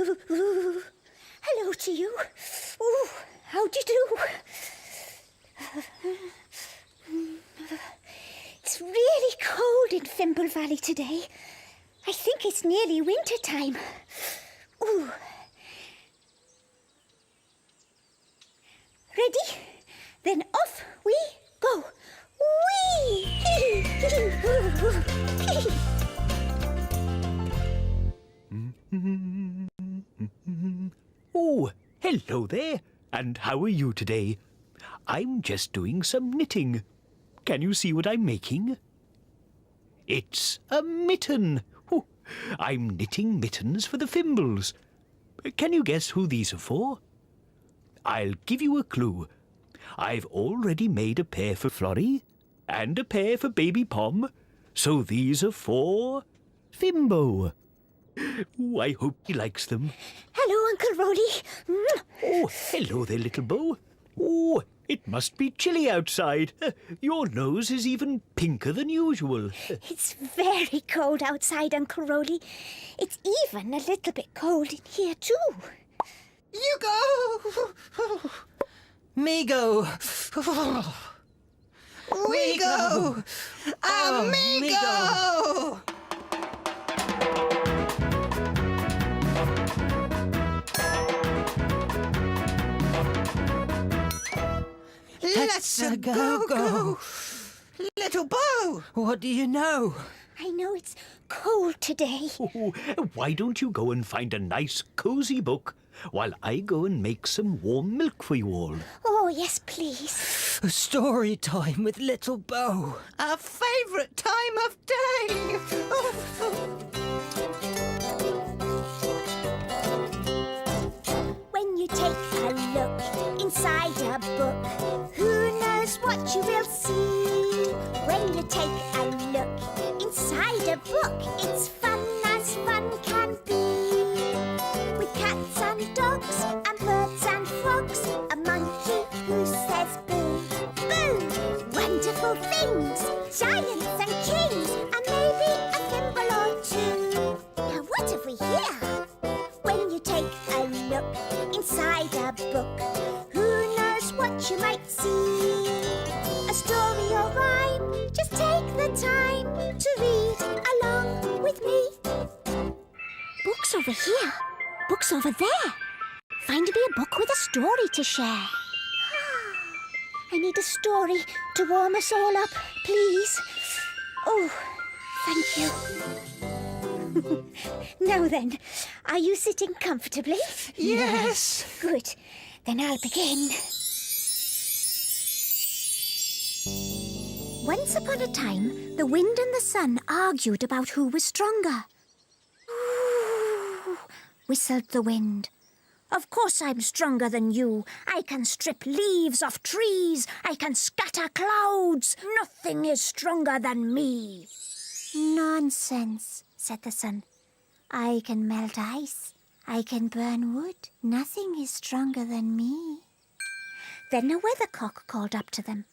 Hello to you. Ooh, how do you do? It's really cold in Fimble Valley today. I think it's nearly winter time. Ooh. Ready? Then off we go. Whee! Oh, hello there. And how are you today? I'm just doing some knitting. Can you see what I'm making? It's a mitten. Oh, I'm knitting mittens for the Fimbles. Can you guess who these are for? I'll give you a clue. I've already made a pair for Florrie and a pair for Baby Pom, so these are for Fimbo. Oh, I hope he likes them. Hello, Uncle Roly. Oh, hello there, little Bo. Oh, it must be chilly outside. Your nose is even pinker than usual. It's very cold outside, Uncle Roly. It's even a little bit cold in here, too. You go! Me go! We go! Amigo! Let's go! Little Bo, what do you know? I know it's cold today. Oh, why don't you go and find a nice, cosy book while I go and make some warm milk for you all? Oh, yes, please. Story time with Little Bo. Our favourite time of day. When you take a look inside a book, who knows what you will see? When you take a look inside a book, it's fun as fun can be. With cats and dogs and birds and frogs, a monkey who says boo, boo. Wonderful things, giants and kings, and maybe a thimble or two. Now what have we here? When you take a look inside a book, who knows what you might see? A story or rhyme, just take the time to read along with me. Books over here, books over there. Find me a book with a story to share. I need a story to warm us all up, please. Oh, thank you. Now then, are you sitting comfortably? Yes. Good. Then I'll begin. Once upon a time, the wind and the sun argued about who was stronger. Ooh, whistled the wind. Of course I'm stronger than you. I can strip leaves off trees. I can scatter clouds. Nothing is stronger than me. Nonsense, said the sun. I can melt ice. I can burn wood. Nothing is stronger than me. Then a weathercock called up to them.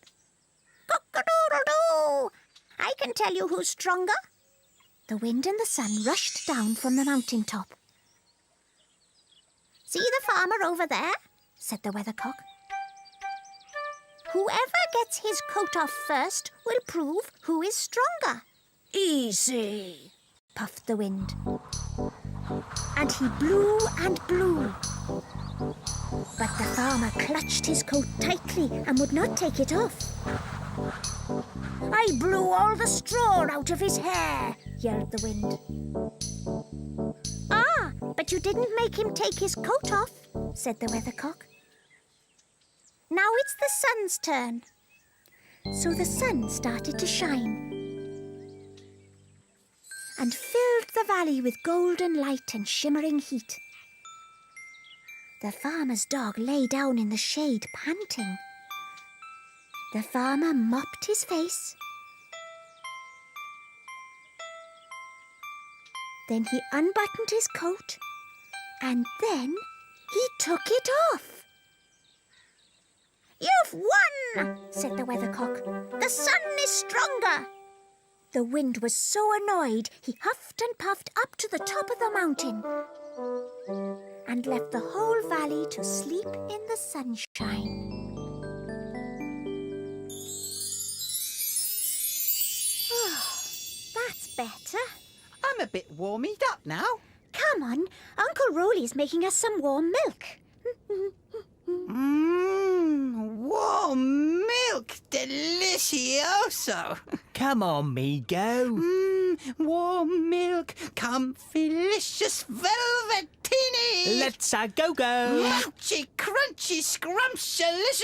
Cock-a-doodle-doo! I can tell you who's stronger. The wind and the sun rushed down from the mountain top. See the farmer over there? Said the weathercock. Whoever gets his coat off first will prove who is stronger. Easy, puffed the wind. And he blew and blew. But the farmer clutched his coat tightly and would not take it off. I blew all the straw out of his hair, yelled the wind. Ah, but you didn't make him take his coat off, said the weathercock. Now it's the sun's turn. So the sun started to shine and filled the valley with golden light and shimmering heat. The farmer's dog lay down in the shade, panting. The farmer mopped his face. Then he unbuttoned his coat, and then he took it off. You've won, said the weathercock. The sun is stronger. The wind was so annoyed he huffed and puffed up to the top of the mountain. and left the whole valley to sleep in the sunshine. Oh, that's better. I'm a bit warmed up now. Come on, Uncle Roly's making us some warm milk. Warm milk. Delicioso. Come on, Migo. Warm milk. Comfylicious velvetini. Let's go. Mouthy, crunchy, scrumptious.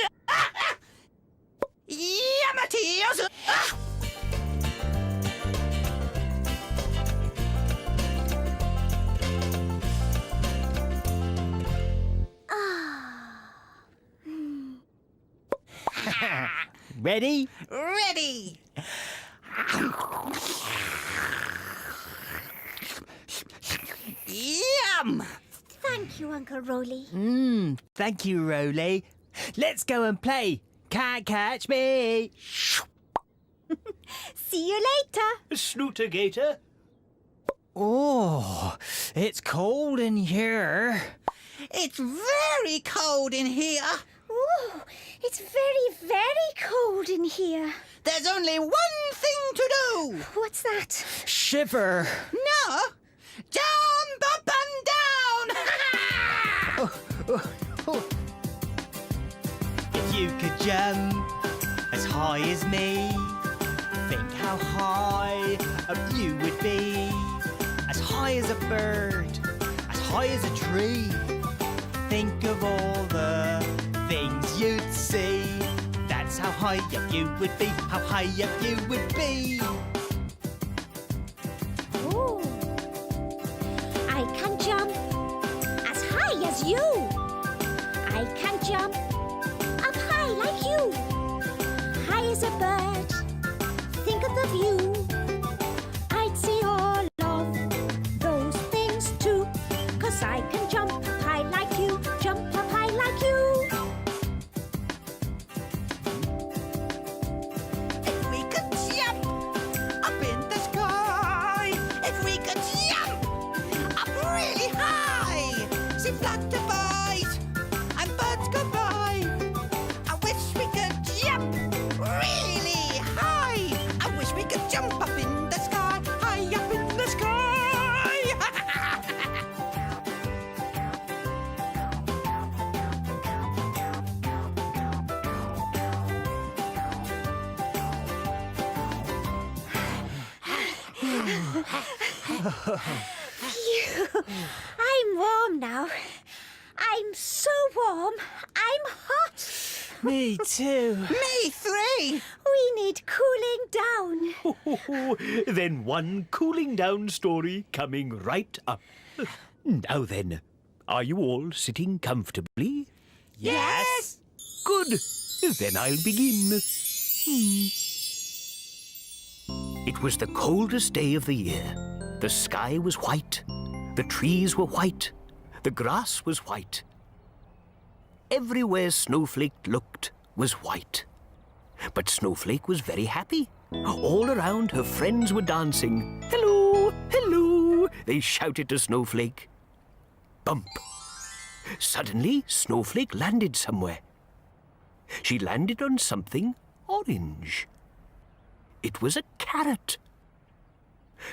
Yammatioso. Ready? Ready. Yum! Thank you, Uncle Roly. Thank you, Roly. Let's go and play. Can't catch me. See you later. Snootergator. Oh, it's cold in here. It's very cold in here. Ooh, it's very, very cold in here. There's only one thing to do. What's that? Shiver. No. Jump up and down. If you could jump as high as me, think how high up you would be. As high as a bird, as high as a tree. Think of all the things you'd see. That's how high up you would be, how high up you would be. Ooh. I can jump as high as you. I can jump up high like you. High as a bird. Think of the view. I'd see all of those things too. 'Cause I can jump up high like you. Jump up high like you. If we could jump up in the sky. If we could jump up really high. See flutterbies and birds go by. I wish we could jump really high. I wish we could jump up in the sky. High up in the sky. Phew. I'm warm now. I'm so warm. I'm hot. Me too. Me three. We need cooling down. Then one cooling down story coming right up. Now then, are you all sitting comfortably? Yes. Good. Then I'll begin. It was the coldest day of the year. The sky was white. The trees were white. The grass was white. Everywhere Snowflake looked was white. But Snowflake was very happy. All around, her friends were dancing. Hello, hello, they shouted to Snowflake. Bump. Suddenly, Snowflake landed somewhere. She landed on something orange. It was a carrot.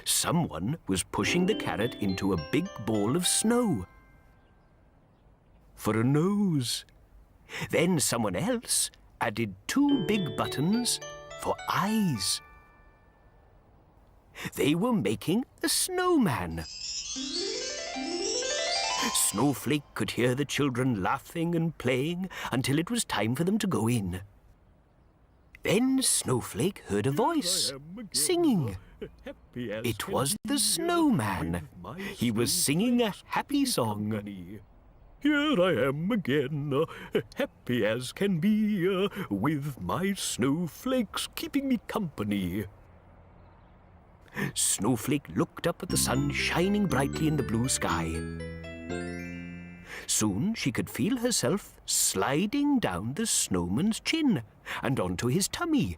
Someone was pushing the carrot into a big ball of snow. For a nose. Then someone else added 2 big buttons for eyes. They were making a snowman. Snowflake could hear the children laughing and playing until it was time for them to go in. Then Snowflake heard a voice singing. It was the snowman. He was singing a happy song. Here I am again, happy as can be, with my snowflakes keeping me company. Snowflake looked up at the sun shining brightly in the blue sky. Soon she could feel herself sliding down the snowman's chin and onto his tummy.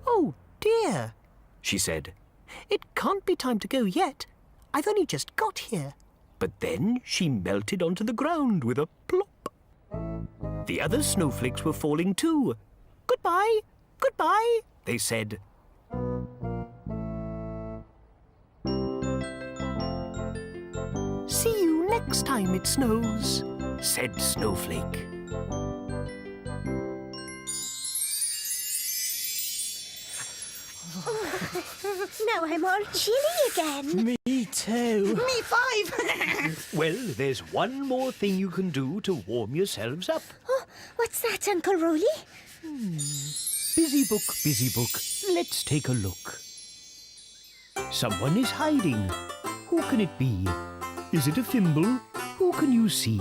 Oh, dear, She said, it can't be time to go yet. I've only just got here. But then she melted onto the ground with a plop. The other snowflakes were falling too. Goodbye, goodbye, they said. See you next time it snows, said Snowflake. Now I'm all chilly again. Me too. Me 5. Well, there's one more thing you can do to warm yourselves up. Oh, what's that, Uncle Roly? Busy book, let's take a look. Someone is hiding. Who can it be? Is it a thimble? Who can you see?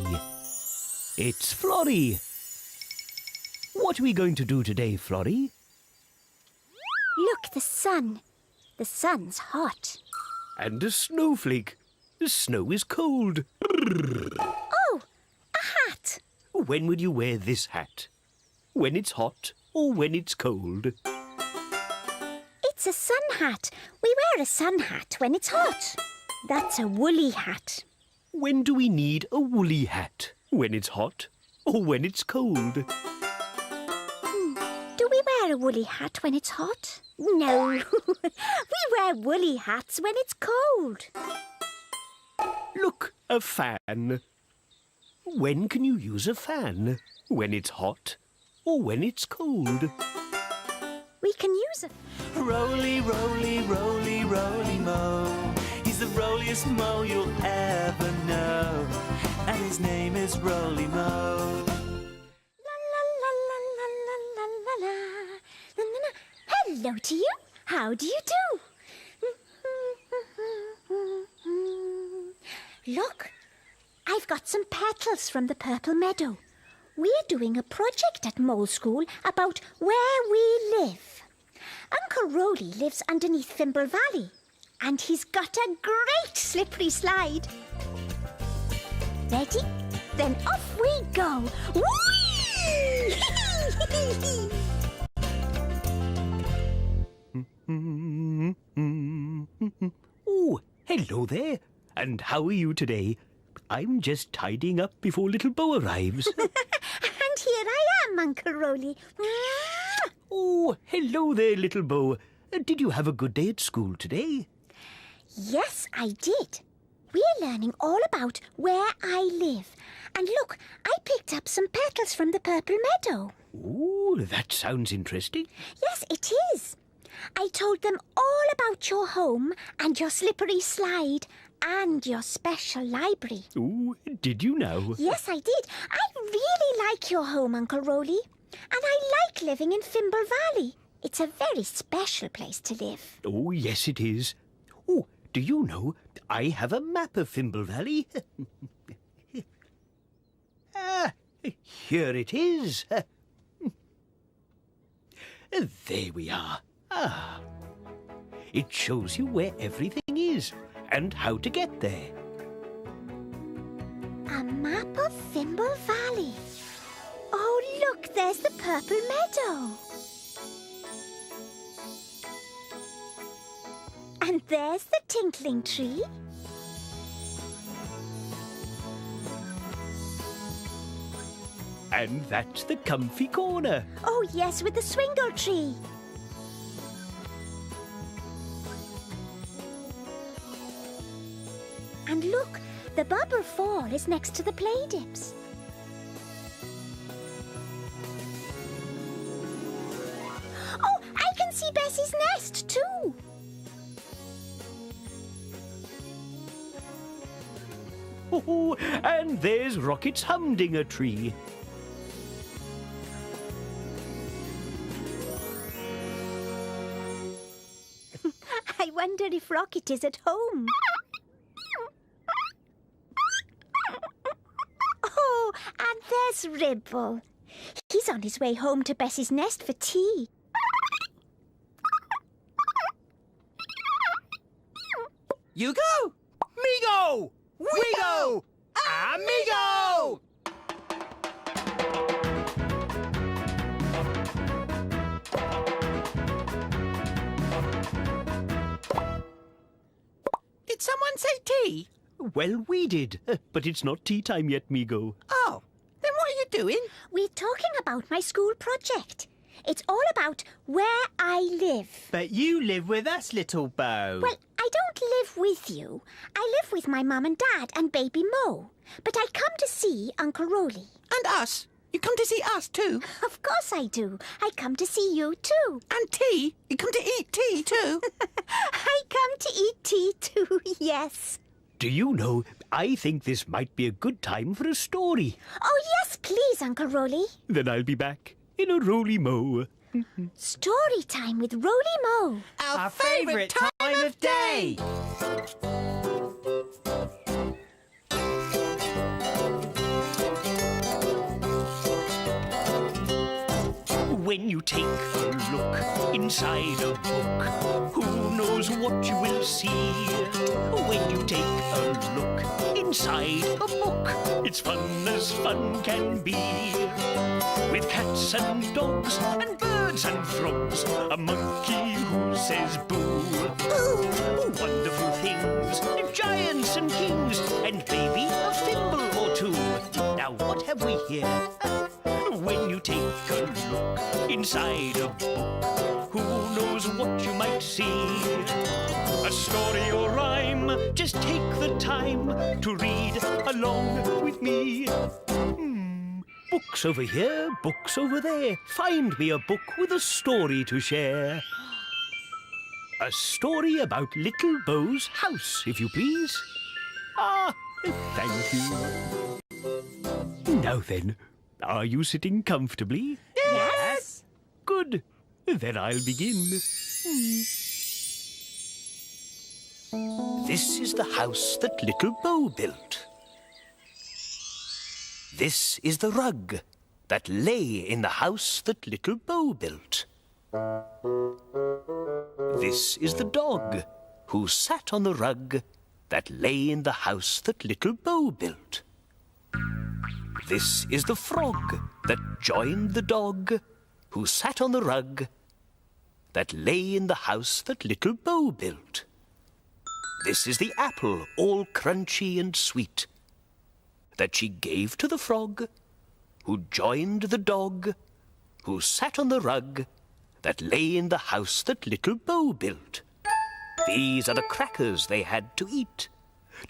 It's Florrie. What are we going to do today, Florrie? Look, the sun. The sun's hot. And a snowflake. The snow is cold. Oh, a hat. When will you wear this hat? When it's hot or when it's cold? It's a sun hat. We wear a sun hat when it's hot. That's a woolly hat. When do we need a woolly hat? When it's hot or when it's cold? Do we wear a woolly hat when it's hot? No. We wear woolly hats when it's cold. Look, a fan. When can you use a fan? When it's hot or when it's cold? We can use a... Roly, roly, roly, roly mo. He's the rolliest mo you'll ever know. And his name is Roly Mo. La la la la la la la la la la. Hello to you. How do you do? Look, I've got some petals from the Purple Meadow. We're doing a project at Mole School about where we live. Uncle Roly lives underneath Thimble Valley, and he's got a great slippery slide. Ready? Then off we go. Whee! Oh, hello there. And how are you today? I'm just tidying up before little Bo arrives. And here I am, Uncle Roly. Oh, hello there, little Bo. Did you have a good day at school today? Yes, I did. We're learning all about where I live. And look, I picked up some petals from the Purple Meadow. Oh, that sounds interesting. Yes, it is. I told them all about your home and your slippery slide and your special library. Oh, did you now? Yes, I did. I really like your home, Uncle Roly. And I like living in Thimble Valley. It's a very special place to live. Oh, yes, it is. Oh, do you know, I have a map of Thimble Valley. Here it is. There we are. It shows you where everything is and how to get there. A map of Thimble Valley. Oh, look, there's the Purple Meadow. And there's the tinkling tree. And that's the comfy corner. Oh, yes, with the swingle tree. And look, the bubble fall is next to the play dips. Oh, I can see Bessie's nest too. Oh, and there's Rocket's humdinger tree. I wonder if Rocket is at home. Oh, and there's Ribble. He's on his way home to Bessie's nest for tea. You go. Me go. We go. Amigo. It's someone say tea? Well, we did, but it's not tea time yet, Migo. Oh, then what are you doing? We're talking about my school project. It's all about where I live. But you live with us, little Bo. Well, I don't live with you. I live with my mum and dad and baby Mo. But I come to see Uncle Roly. And us? You come to see us too? Of course I do. I come to see you too. And tea? You come to eat tea too? I come to eat tea too, yes. Do you know, I think this might be a good time for a story. Oh, yes, please, Uncle Roly. Then I'll be back in a Roly Mo. Story time with Roly Mo. Our favourite time of day. When you take a look inside a book, who knows what you will see? When you take a look inside a book, it's fun as fun can be. With cats and dogs and birds and frogs, a monkey who says boo. Wonderful things, giants and kings, and maybe a thimble or two. Now what have we here? When you take a look inside a book, who knows what you might see? A story or rhyme, just take the time to read along with me. Books over here, books over there. Find me a book with a story to share. A story about Little Bo's house, if you please. Ah, thank you. Now then, are you sitting comfortably? Yes. Good. Then I'll begin. This is the house that Little Bo built. This is the rug that lay in the house that Little Bo built. This is the dog who sat on the rug that lay in the house that Little Bo built. This is the frog that joined the dog who sat on the rug that lay in the house that Little Bo built. This is the apple, all crunchy and sweet, that she gave to the frog who joined the dog who sat on the rug that lay in the house that Little Bo built. These are the crackers they had to eat,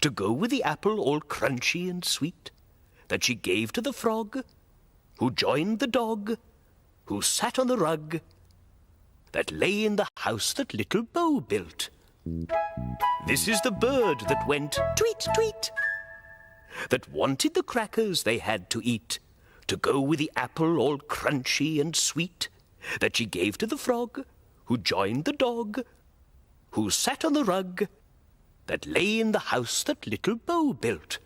to go with the apple, all crunchy and sweet, that she gave to the frog, who joined the dog, who sat on the rug, that lay in the house that Little Bo built. This is the bird that went tweet, tweet, that wanted the crackers they had to eat, to go with the apple all crunchy and sweet, that she gave to the frog, who joined the dog, who sat on the rug, that lay in the house that Little Bo built.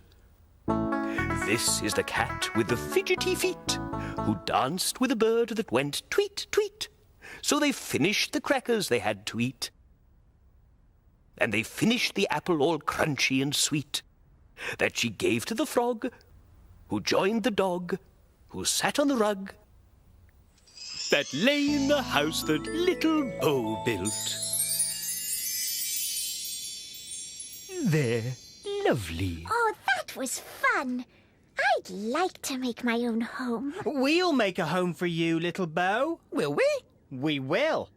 This is the cat with the fidgety feet, who danced with a bird that went tweet, tweet. So they finished the crackers they had to eat. And they finished the apple all crunchy and sweet, that she gave to the frog, who joined the dog, who sat on the rug, that lay in the house that Little Bo built. There, lovely. Oh, that was fun. I'd like to make my own home. We'll make a home for you, little Bo. Will we? We will.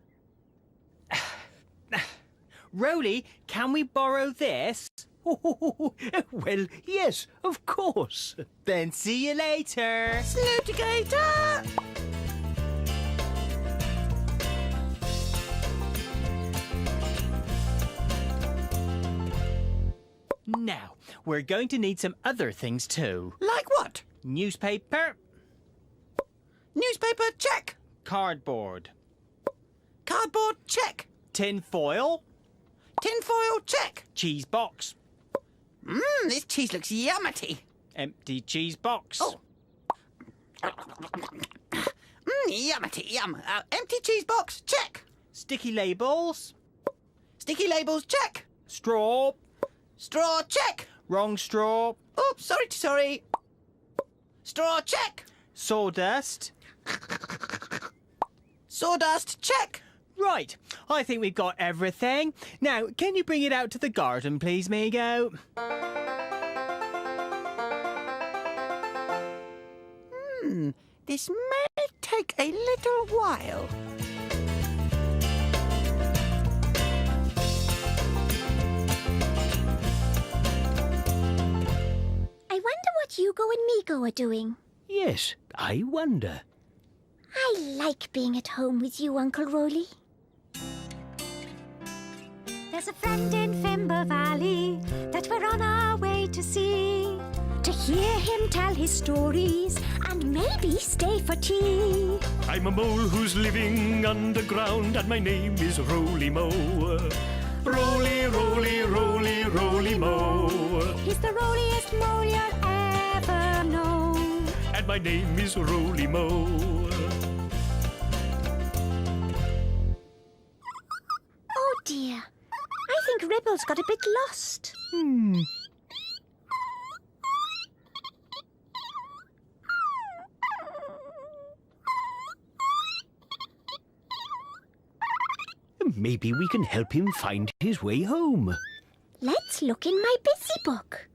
Roly, can we borrow this? Well, yes, of course. Then see you later. Snootigator! Now, we're going to need some other things too. Like what? Newspaper, Newspaper, check. cardboard, Cardboard, check. tin foil, Tinfoil, check. cheese box, This cheese looks yummity. empty cheese box, Oh. Yummity, yum. Empty cheese box, check. sticky labels, Sticky labels, check. straw, Straw, check. wrong straw, Oops, sorry. Straw, check. sawdust, Sawdust, check. Right, I think we've got everything. Now, can you bring it out to the garden, please, Migo? This may take a little while. I wonder what Hugo and Migo are doing. Yes, I wonder. I like being at home with you, Uncle Roly. There's a friend in Fimber Valley that we're on our way to see, to hear him tell his stories and maybe stay for tea. I'm a mole who's living underground, and my name is Roly Mo. Roly, roly, roly, roly mo. He's the rolliest mole you'll ever know. And my name is Roly Mo. Oh dear, I think Ribble's got a bit lost. Maybe we can help him find his way home. Let's look in my busy book.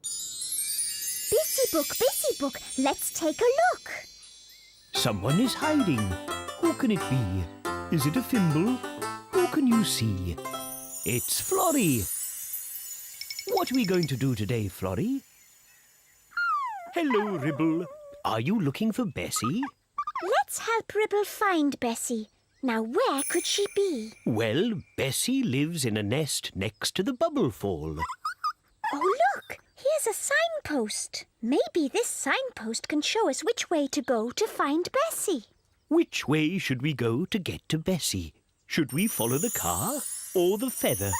Busy book, let's take a look. Someone is hiding. Who can it be? Is it a thimble? Who can you see? It's Florrie. What are we going to do today, Florrie? Hello, Ribble. Are you looking for Bessie? Let's help Ribble find Bessie. Now, where could she be? Well, Bessie lives in a nest next to the bubble fall. Oh, look! Here's a signpost. Maybe this signpost can show us which way to go to find Bessie. Which way should we go to get to Bessie? Should we follow the car or the feather?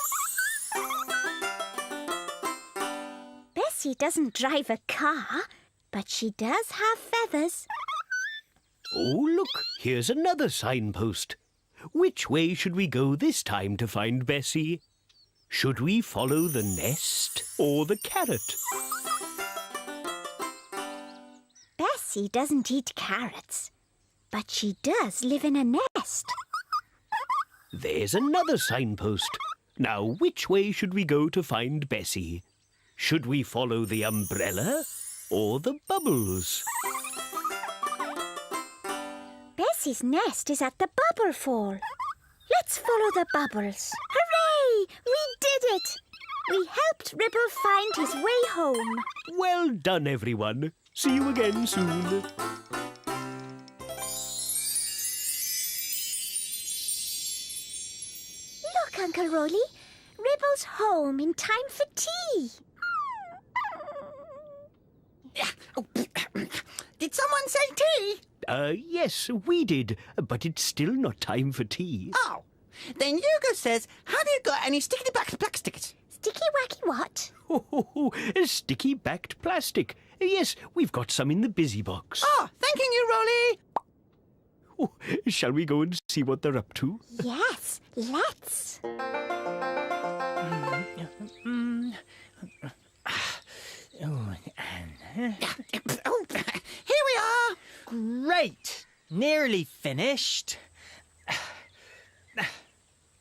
Bessie doesn't drive a car, but she does have feathers. Oh, look, here's another signpost. Which way should we go this time to find Bessie? Should we follow the nest or the carrot? Bessie doesn't eat carrots, but she does live in a nest. There's another signpost. Now, which way should we go to find Bessie? Should we follow the umbrella or the bubbles? Bessie's nest is at the bubble fall. Let's follow the bubbles. Hooray! We did it! We helped Ribble find his way home. Well done, everyone. See you again soon. Look, Uncle Roly. Ribble's home in time for tea. Did someone say tea? Yes, we did, but it's still not time for tea. Oh, then Hugo says, have you got any sticky-backed plastics? Sticky wacky what? Oh, sticky-backed plastic. Yes, we've got some in the busy box. Oh, thanking you, Roly. Oh, shall we go and see what they're up to? Yes, let's. Oh, here we are. Great! Nearly finished.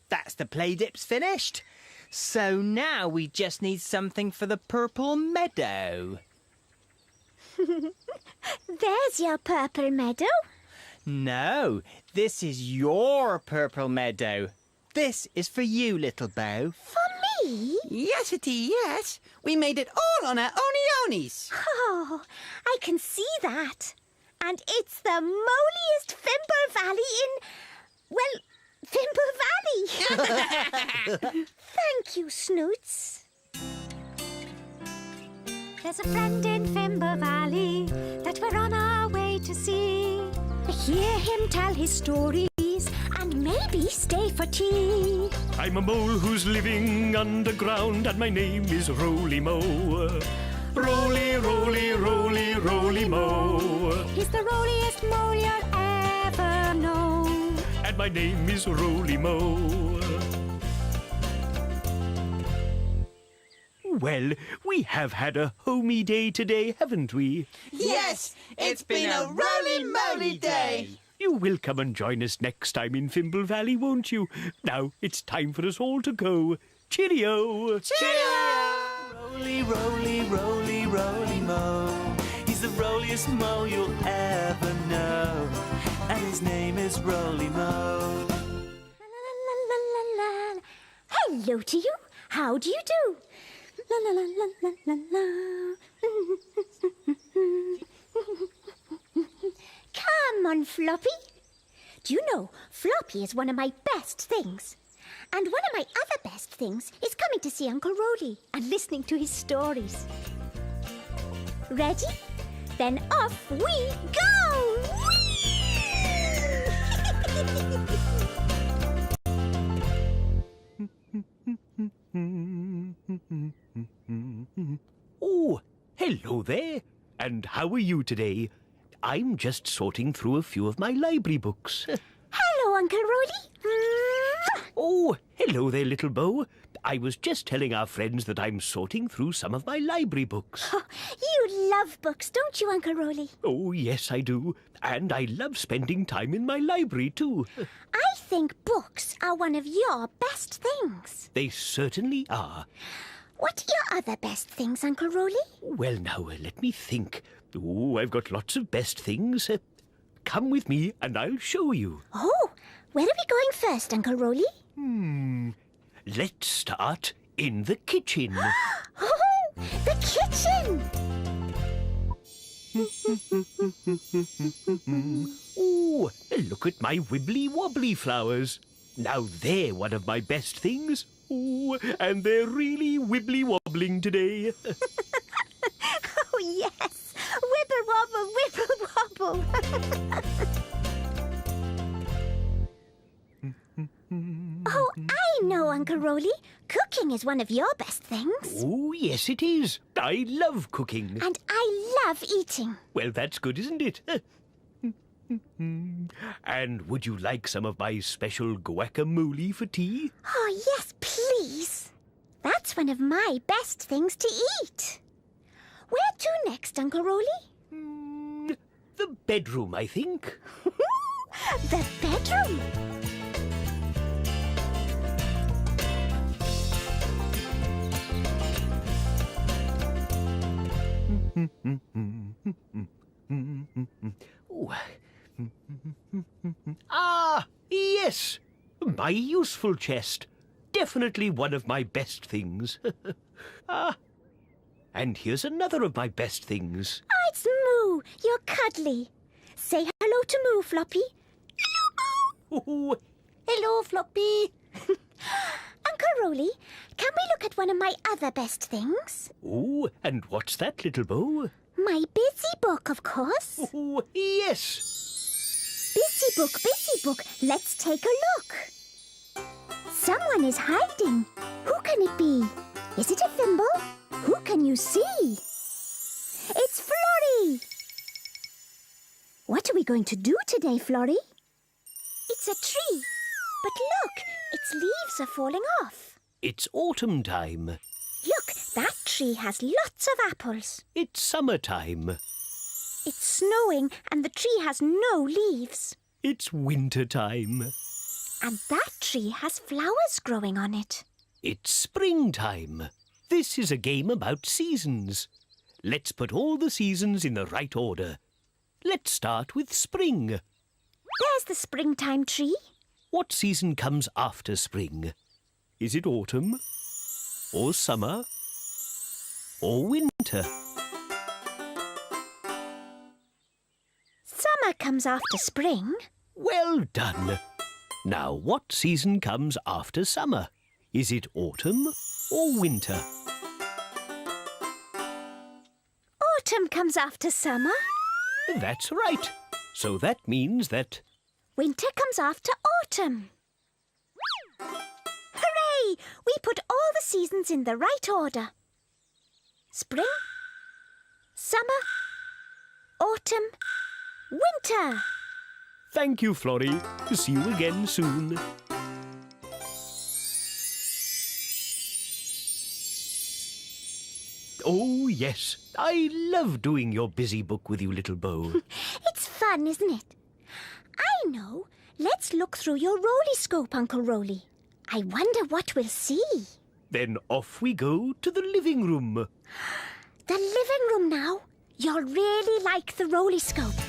That's the play dips finished. So now we just need something for the purple meadow. There's your purple meadow. No, this is your purple meadow. This is for you, little Bow. For me? Yes, itty, yes. We made it all on our oni-onis. Oh, I can see that. And it's the moliest Fimble Valley Fimble Valley. Thank you, Snoots. There's a friend in Fimble Valley that we're on our way to see. Hear him tell his stories and maybe stay for tea. I'm a mole who's living underground, and my name is Roly Mo. Roly, roly, roly, roly mo. He's the rolliest mole you'll ever know. And my name is Roly Mo. Well, we have had a homey day today, haven't we? Yes, it's been a roly-moly day. You will come and join us next time in Fimble Valley, won't you? Now it's time for us all to go. Cheerio! Roly, roly, roly, roly mo. He's the roliest mo you'll ever know. And his name is Roly Mo. La la la la la la. Hello to you. How do you do? La la la la la la la. Come on, Floppy. Do you know, Floppy is one of my best things. And one of my other best things is coming to see Uncle Roly and listening to his stories. Ready? Then off we go! Oh, hello there. And how are you today? I'm just sorting through a few of my library books. Hello, Uncle Roly. Oh, hello there, little Bo. I was just telling our friends that I'm sorting through some of my library books. Oh, you love books, don't you, Uncle Roly? Oh, yes, I do. And I love spending time in my library, too. I think books are one of your best things. They certainly are. What are your other best things, Uncle Roly? Well, now, let me think. Oh, I've got lots of best things. Come with me and I'll show you. Oh, where are we going first, Uncle Roly? Let's start in the kitchen. Oh, the kitchen! Oh, look at my wibbly-wobbly flowers. Now they're one of my best things. Oh, and they're really wibbly-wobbling today. Oh, yes! Wibble-wobble, wibble-wobble! Oh, I know, Uncle Roly. Cooking is one of your best things. Oh, yes, it is. I love cooking. And I love eating. Well, that's good, isn't it? And would you like some of my special guacamole for tea? Oh, yes, please. That's one of my best things to eat. Where to next, Uncle Roly? The bedroom, I think. The bedroom. Ooh. Ah, yes! My useful chest. Definitely one of my best things. And here's another of my best things. Oh, it's Moo. You're cuddly. Say hello to Moo, Floppy. Hello, Moo. Ooh, Hello, Floppy. Uncle Roly, can we look at one of my other best things? ooh, and what's that, little Bo? My busy book, of course. Ooh, yes! Busy book, let's take a look. Someone is hiding. Who can it be? Is it a thimble? Who can you see? It's Florrie! What are we going to do today, Florrie? It's a tree. But look, its leaves are falling off. It's autumn time. Look, that tree has lots of apples. It's summertime. It's snowing and the tree has no leaves. It's winter time. And that tree has flowers growing on it. It's springtime. This is a game about seasons. Let's put all the seasons in the right order. Let's start with spring. There's the springtime tree. What season comes after spring? Is it autumn? Or summer? Or winter? Summer comes after spring. Well done. Now, what season comes after summer? Is it autumn or winter? Autumn comes after summer. That's right. So that means that... Winter comes after autumn. Hooray! We put all the seasons in the right order. Spring, summer, autumn, winter. Thank you, Florrie. See you again soon. Oh, yes. I love doing your busy book with you, little Bo. It's fun, isn't it? I know. Let's look through your Rolyscope, Uncle Roly. I wonder what we'll see. Then off we go to the living room. The living room now. You'll really like the Rolyscope.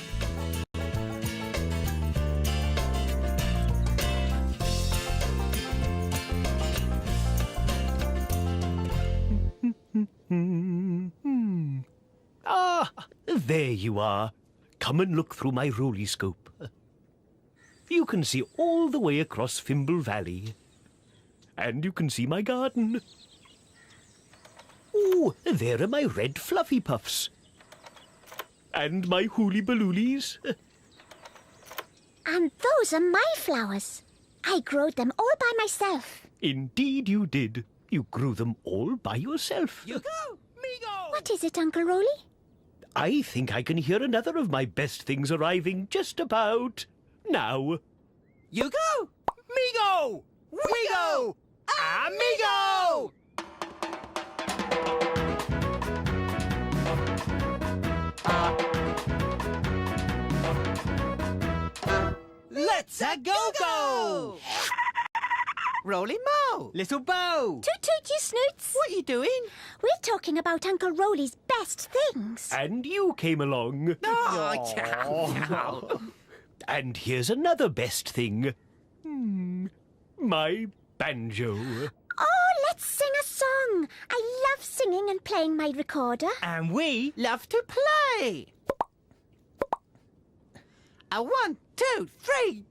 Ah, there you are. Come and look through my Rolyscope. You can see all the way across Fimble Valley. And you can see my garden. Oh, there are my red fluffy puffs. And my hooly baloolies. And those are my flowers. I growed them all by myself. Indeed you did. You grew them all by yourself. You go, me go. What is it, Uncle Roly? I think I can hear another of my best things arriving just about now. You go, me go. We go, amigo. Let's a go-go! Roly Mo! Little Bo! Toot toot, you snoots. What are you doing? We're talking about Uncle Roly's best things. And you came along. Oh, And here's another best thing. My banjo. Oh, let's sing a song. I love singing and playing my recorder. And we love to play. 1, 2, 3.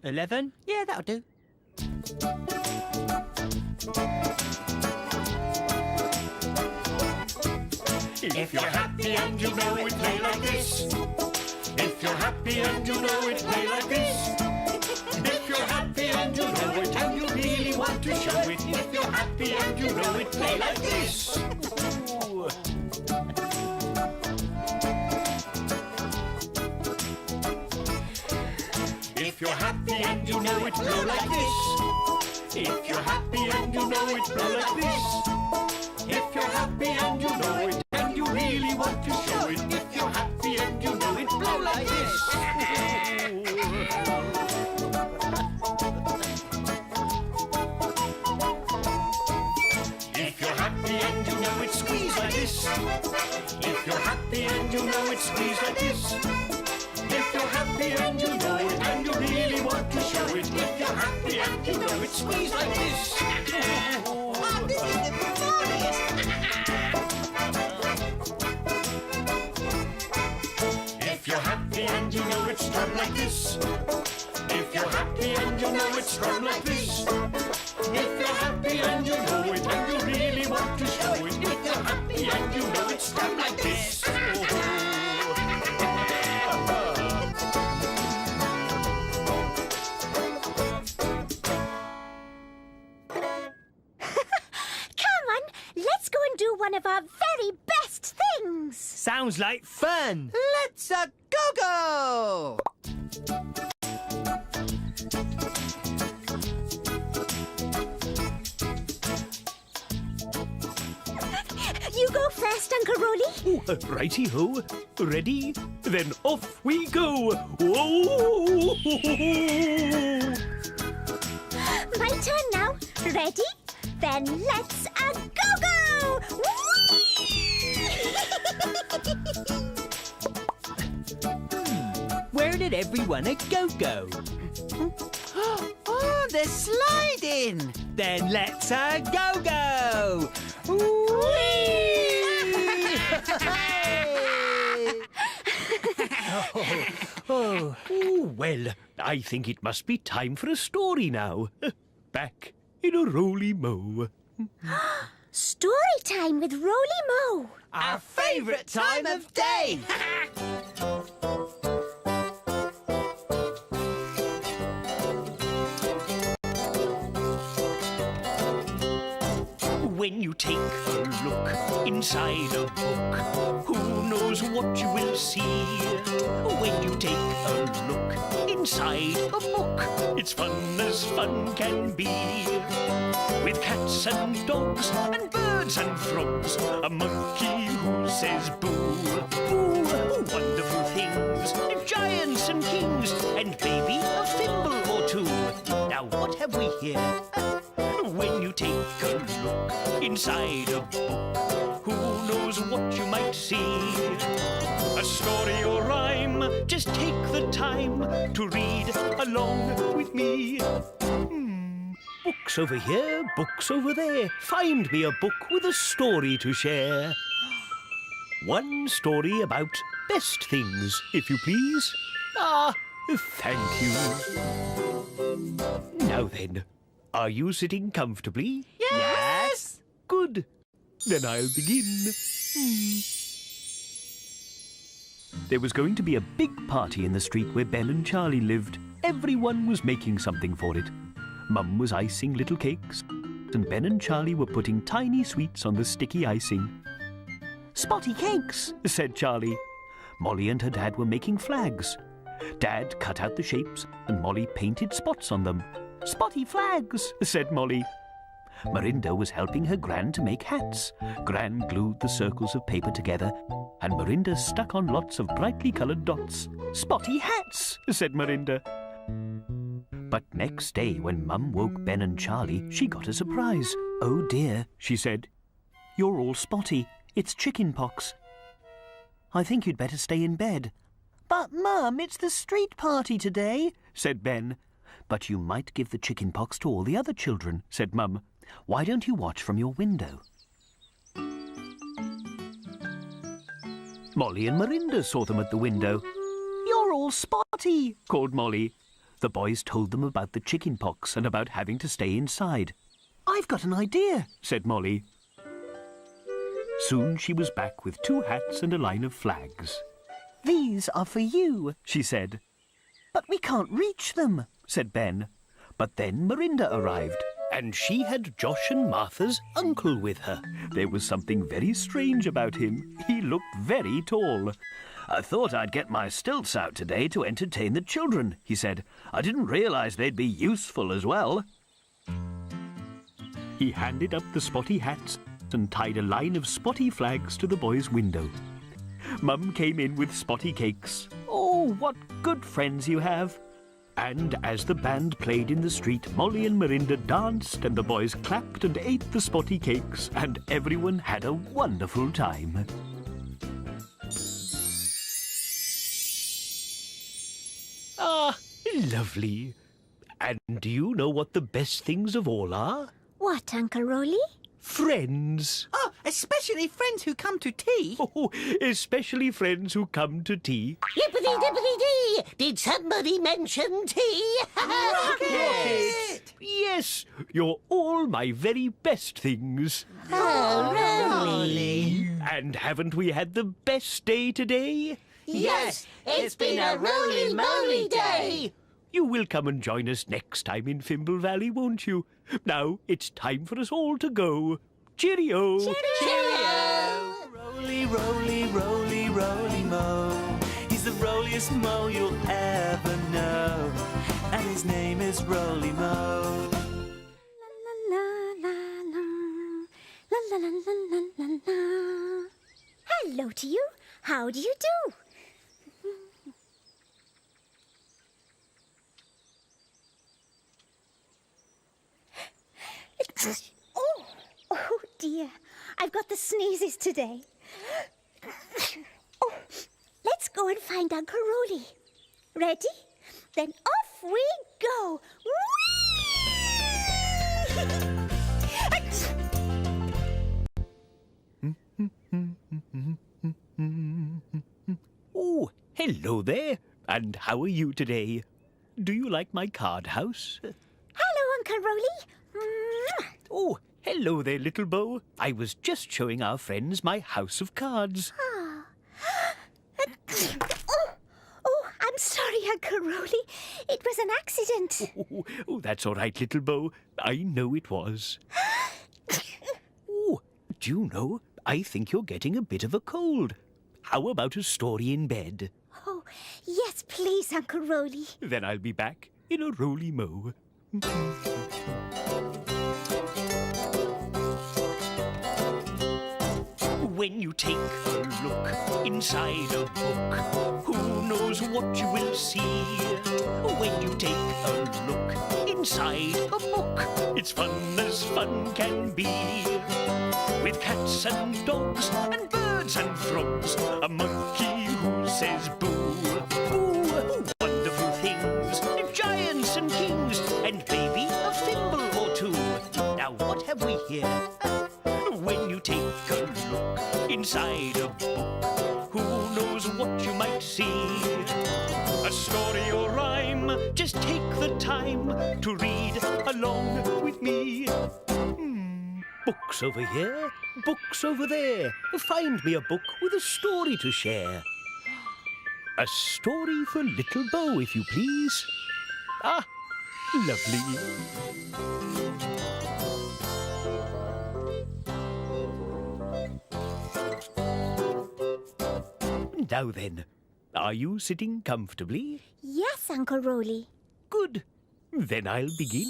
11. Yeah, that'll do. If you're happy and you know it, play like this. If you're happy and you know it, play like this. If you're happy and you know it, and you really want to show it. If you're happy and you know it, play like this. If you're happy and you know it, blow like this. If you're happy and you know it, blow like this. If you're happy and you know it, and you really want to show it. If you're happy and you know it, blow like this. If you're happy and you know it, squeeze like this. If you're happy and you know it, squeeze like this. If you're happy and you know it, and you really want to show it. If you're happy and you know it, squeeze like this. Oh, this is the funniest. If you're happy and you know it, strum like this. If you're happy and you know it, strum like this. If you're happy and you know it, and you really want to show it. If you're happy and you know it, strum like this. Come on, let's go and do one of our very best things. sounds like fun. Let's a go-go! You go first, Uncle Roly. Oh, righty-ho. Ready? Then off we go. Whoa! My turn now. Ready? Then let's a go-go! Where did everyone a go-go? Oh, they're sliding! Then let's a go-go! Oh, well, I think it must be time for a story now. Back in a Roly Mo. Story time with Roly Mo. Our favourite time of day! When you take a look inside a book, who knows what you will see? When you take a look inside a book, it's fun as fun can be. With cats and dogs and birds and frogs, a monkey who says boo, boo, wonderful things, giants and kings, and over here. When you take a look inside a book, who knows what you might see? A story or rhyme, just take the time to read along with me. Books over here, books over there. Find me a book with a story to share. One story about best things, if you please. Ah, thank you. Now then, are you sitting comfortably? Yes. Good. Then I'll begin. There was going to be a big party in the street where Ben and Charlie lived. Everyone was making something for it. Mum was icing little cakes, and Ben and Charlie were putting tiny sweets on the sticky icing. "Spotty cakes," said Charlie. Molly and her dad were making flags. Dad cut out the shapes, and Molly painted spots on them. "Spotty flags," said Molly. Marinda was helping her Gran to make hats. Gran glued the circles of paper together, and Marinda stuck on lots of brightly coloured dots. "Spotty hats," said Marinda. But next day, when Mum woke Ben and Charlie, she got a surprise. "Oh dear," she said. "You're all spotty. It's chicken pox. I think you'd better stay in bed." "But, Mum, it's the street party today," said Ben. "But you might give the chicken pox to all the other children," said Mum. "Why don't you watch from your window?" Molly and Marinda saw them at the window. "You're all spotty," called Molly. The boys told them about the chicken pox and about having to stay inside. "I've got an idea," said Molly. Soon she was back with 2 hats and a line of flags. "These are for you," she said. "But we can't reach them," said Ben. But then Marinda arrived, and she had Josh and Martha's uncle with her. There was something very strange about him. He looked very tall. "I thought I'd get my stilts out today to entertain the children," he said. "I didn't realise they'd be useful as well." He handed up the spotty hats and tied a line of spotty flags to the boys' window. Mum came in with spotty cakes. "Oh, what good friends you have!" And as the band played in the street, Molly and Marinda danced, and the boys clapped and ate the spotty cakes, and everyone had a wonderful time. Ah, lovely. And do you know what the best things of all are? What, Uncle Roly? Friends. Oh, especially friends who come to tea. Oh, especially friends who come to tea. Yippity-dippity-dee! Did somebody mention tea? Rocket! Yes, you're all my very best things. Oh, Roly. And haven't we had the best day today? Yes, it's been a roly-moly day. You will come and join us next time in Fimble Valley, won't you? Now it's time for us all to go. Cheerio! Cheerio! Roly, roly, roly, roly mo. He's the roliest mo you'll ever know. And his name is Roly Mo. La la la la la la la la la la la. Hello to you. How do you do? Oh dear, I've got the sneezes today. Oh, let's go and find Uncle Roly. Ready? Then off we go. Oh, hello there. And how are you today? Do you like my card house? Hello, Uncle Roly. Oh, hello there, little Bo. I was just showing our friends my house of cards. Oh, I'm sorry, Uncle Roly. It was an accident. Oh, that's all right, little Bo. I know it was. Oh, do you know, I think you're getting a bit of a cold. How about a story in bed? Oh, yes, please, Uncle Roly. Then I'll be back in a Roly Mo. When you take a look inside a book, who knows what you will see? When you take a look inside a book. It's fun as fun can be. With cats and dogs and birds and frogs, a monkey who says boo. Boo, wonderful things, giants and kings, and maybe a thimble or two. Now what have we here? When you take a look inside a book, who knows what you might see? A story or rhyme, just take the time to read along with me. Books over here, books over there. Find me a book with a story to share. A story for little Bo, if you please. Ah, lovely. Now then, are you sitting comfortably? Yes, Uncle Roly. Good. Then I'll begin.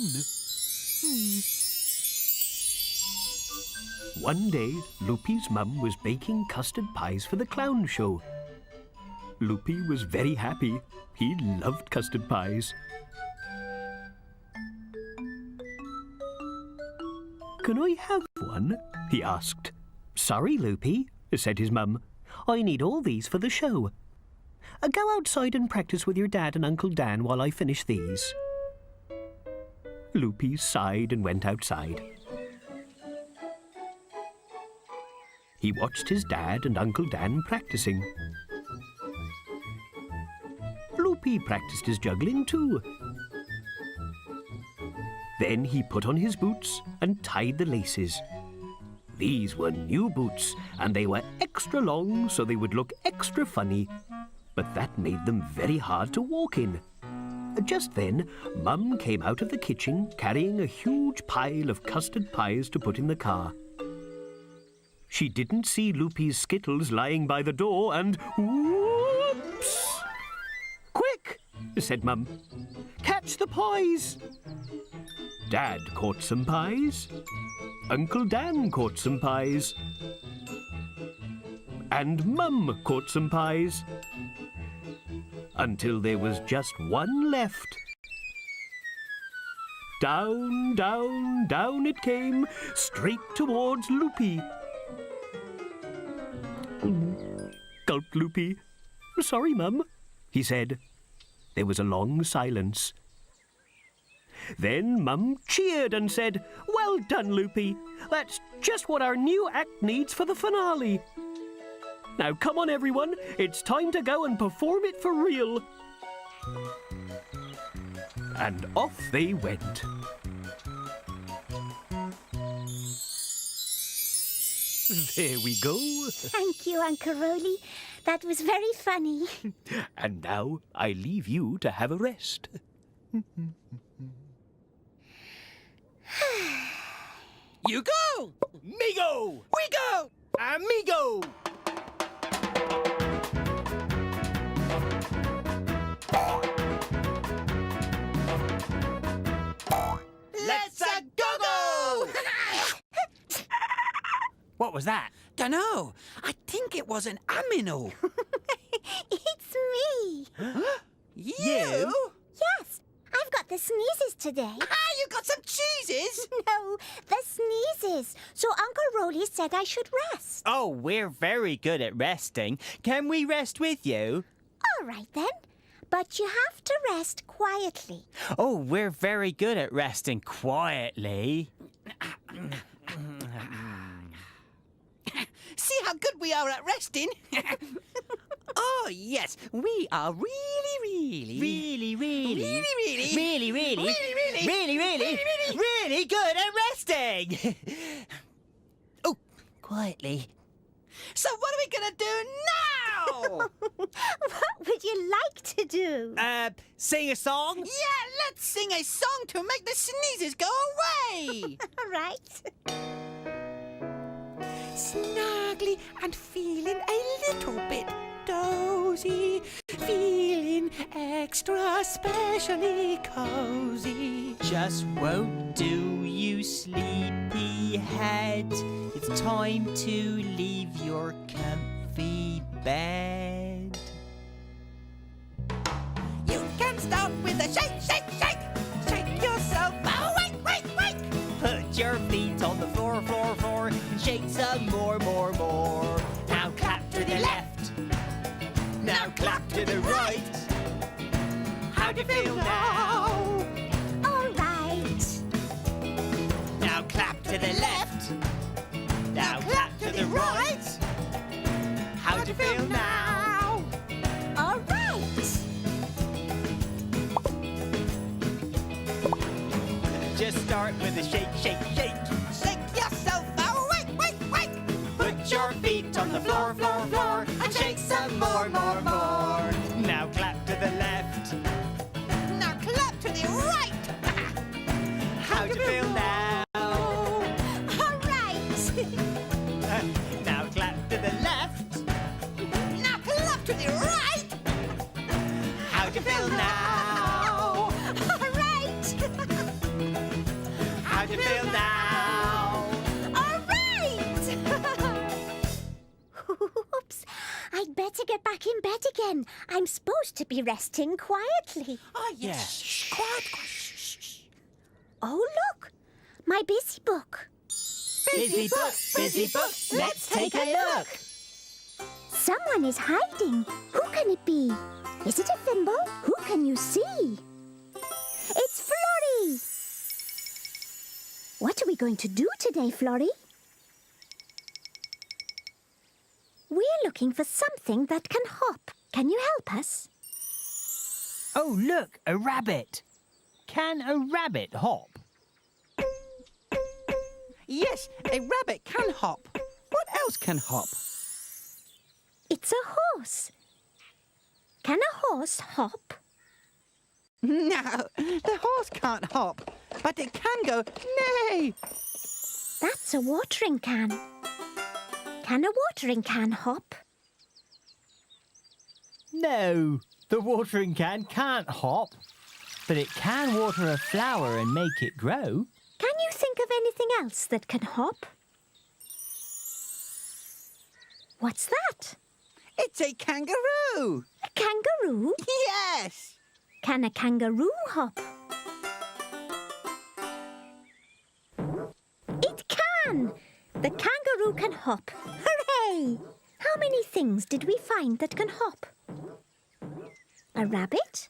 One day, Loopy's mum was baking custard pies for the clown show. Loopy was very happy. He loved custard pies. Can I have one? He asked. Sorry, Loopy, said his mum. I need all these for the show. Go outside and practice with your dad and Uncle Dan while I finish these. Loopy sighed and went outside. He watched his dad and Uncle Dan practicing. Loopy practiced his juggling too. Then he put on his boots and tied the laces. These were new boots, and they were extra long so they would look extra funny. But that made them very hard to walk in. Just then, Mum came out of the kitchen carrying a huge pile of custard pies to put in the car. She didn't see Loopy's Skittles lying by the door and... Whoops! Quick, said Mum. Catch the pies! Dad caught some pies. Uncle Dan caught some pies. And Mum caught some pies. Until there was just one left. Down, down, down it came, straight towards Loopy. Gulped Loopy. Sorry, Mum, he said. There was a long silence. Then Mum cheered and said, Well done, Loopy. That's just what our new act needs for the finale. Now come on, everyone. It's time to go and perform it for real. And off they went. There we go. Thank you, Uncle Roly. That was very funny. And now I leave you to have a rest. You go! Me go! We go! Amigo! Let's a go-go! What was that? Dunno. I think it was an amino. It's me. You? Yes, I've got the sneezes today. Ah, you got some cheeses? No, the sneezes. So Uncle Roly said I should rest. Oh, we're very good at resting. Can we rest with you? All right, then. But you have to rest quietly. Oh, we're very good at resting quietly. See how good we are at resting? Oh, yes. We are really Really good at resting. Oh, quietly. So what are we going to do now? What would you like to do? Sing a song? Yeah, let's sing a song to make the sneezes go away. All right. Snuggly and feeling a little bit dozy, feeling extra specially cozy. Just won't do, you sleepy head. It's time to leave your comfy bed. You can start with a shake, shake, shake. Shake yourself some more. Now clap to the left. Now clap to the right. How do you feel now? All right. Now clap to the left. Now clap to the right. How do you feel now? All right. Just start with a shake. Shake yourself awake. Put your feet on the floor, and shake some more. Now clap to the left. Now clap to the right. How do you feel now? All right. Now clap to the left. Now clap to the right. How do you feel now? All right. How do you feel now? All right. Oops. I'd better get back in bed again. I'm supposed to be resting quietly. Oh, yes. Yeah. Shh, quiet. Shh. Oh, look. My busy book. Busy book, let's take a look. Someone is hiding. Who can it be? Is it a thimble? Who can you see? It's Florrie. What are we going to do today, Florrie? We're looking for something that can hop. Can you help us? Oh, look, a rabbit. Can a rabbit hop? Yes, a rabbit can hop. What else can hop? It's a horse. Can a horse hop? No, the horse can't hop, but it can go neigh. That's a watering can. Can a watering can hop? No, the watering can can't hop, but it can water a flower and make it grow. Can you think of anything else that can hop? What's that? It's a kangaroo. A kangaroo? Yes. Can a kangaroo hop? It can! The kangaroo can hop. Hooray! How many things did we find that can hop? A rabbit,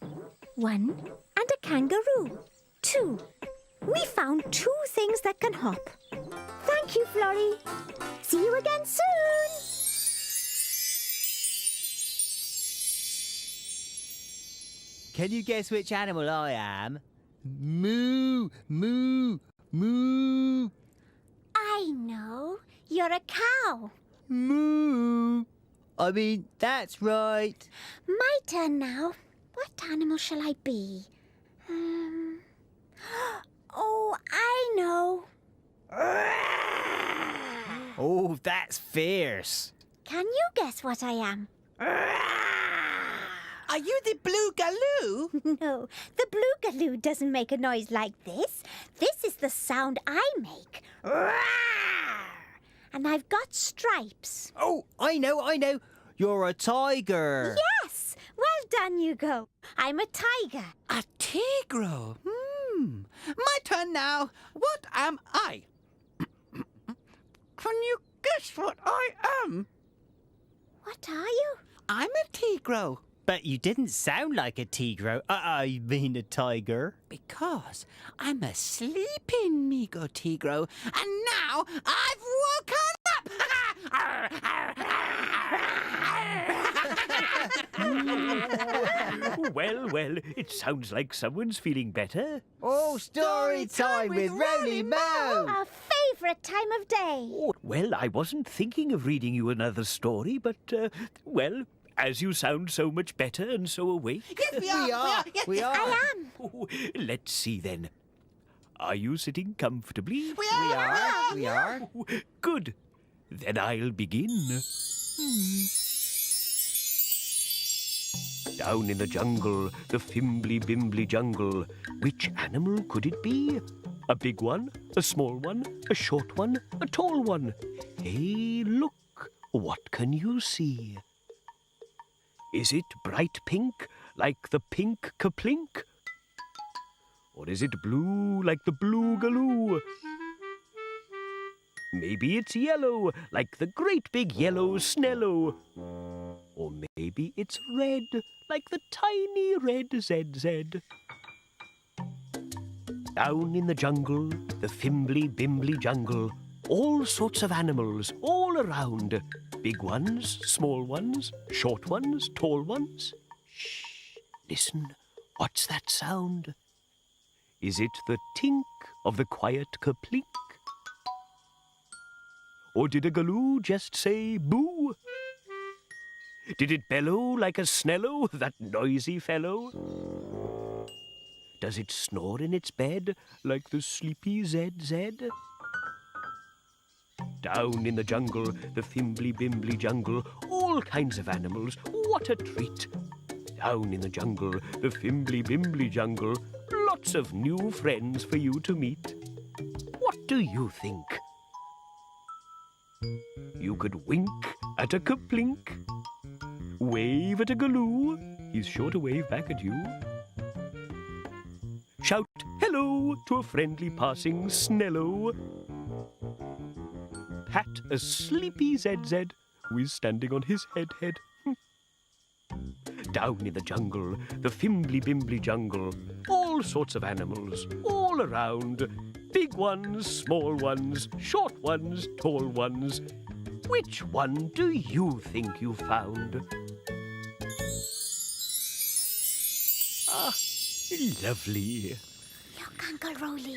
1, and a kangaroo, 2. We found 2 things that can hop. Thank you, Florrie. See you again soon. Can you guess which animal I am? Moo, moo, moo. I know. You're a cow. Moo. I mean, that's right. My turn now. What animal shall I be? Oh, I know. Oh, that's fierce. Can you guess what I am? Are you the blue galoo? No, the bluegaloo doesn't make a noise like this. This is the sound I make. And I've got stripes. Oh, I know. You're a tiger. Yes! Well done, Hugo. I'm a tiger. A tigro. My turn now. What am I? Can you guess what I am? What are you? I'm a tigro. But you didn't sound like a tigro. I mean a tiger. Because I'm a sleeping Migo Tigro, and now I've woken up! Well, it sounds like someone's feeling better. Oh, story time with Roly Mo. Our favourite time of day. Oh, well, I wasn't thinking of reading you another story, but, well, as you sound so much better and so awake. Yes, we are. We are. I am. Oh, let's see then. Are you sitting comfortably? We are. We are. Oh, good. Then I'll begin. Down in the jungle, the fimbly-bimbly jungle, which animal could it be? A big one, a small one, a short one, a tall one. Hey, look, what can you see? Is it bright pink, like the pink kaplink? Or is it blue, like the blue galoo? Maybe it's yellow, like the great big yellow Snello. Or maybe it's red, like the tiny red ZZ. Down in the jungle, the fimbly-bimbly jungle, all sorts of animals all around. Big ones, small ones, short ones, tall ones. Shh, listen, what's that sound? Is it the tink of the quiet kerplink? Or did a galoo just say boo? Did it bellow like a Snello, that noisy fellow? Does it snore in its bed like the sleepy ZZ? Down in the jungle, the fimbly-bimbly jungle, all kinds of animals, what a treat! Down in the jungle, the fimbly-bimbly jungle, lots of new friends for you to meet. What do you think? You could wink at a kerplink, wave at a galoo, he's sure to wave back at you. Shout hello to a friendly passing Snello. Pat a sleepy ZZ who is standing on his head. Down in the jungle, the fimbly-bimbly jungle, all sorts of animals, all around. Big ones, small ones, short ones, tall ones. Which one do you think you found? Ah, lovely. Look, Uncle Roly.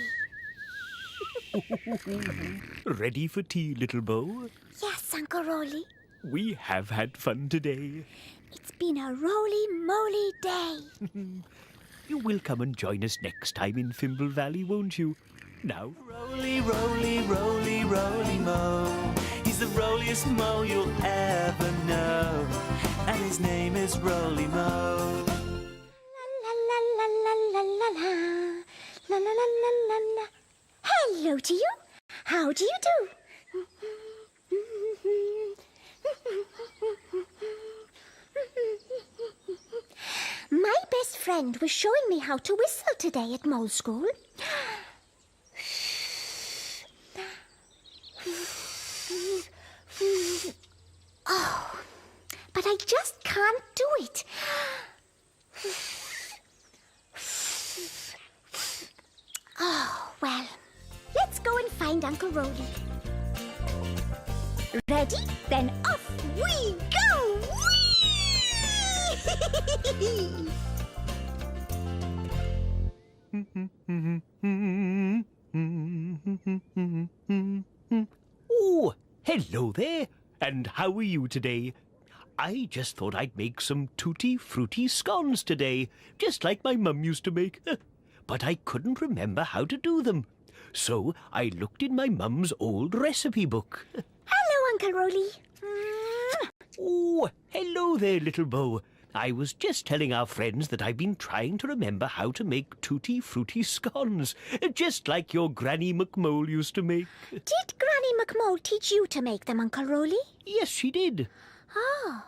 Ready for tea, little Bo? Yes, Uncle Roly. We have had fun today. It's been a roly-moly day. You will come and join us next time in Fimble Valley, won't you? Now, Roly, roly, roly, roly mo. He's the roliest mo you'll ever know. And his name is Roly Mo. La la la la la la la. La la la la la la. Hello to you. How do you do? My best friend was showing me how to whistle today at mole school. Oh, but I just can't do it. Oh, well, let's go and find Uncle Roly. Ready? Then off we go! Whee! oh, hello there. And how are you today? I just thought I'd make some tutti-frutti scones today, just like my mum used to make. But I couldn't remember how to do them. So I looked in my mum's old recipe book. Hello, Uncle Roly. Oh, hello there, little Bo. I was just telling our friends that I've been trying to remember how to make tutti-frutti scones, just like your Granny McMole used to make. Did Granny McMole teach you to make them, Uncle Roly? Yes, she did. Oh.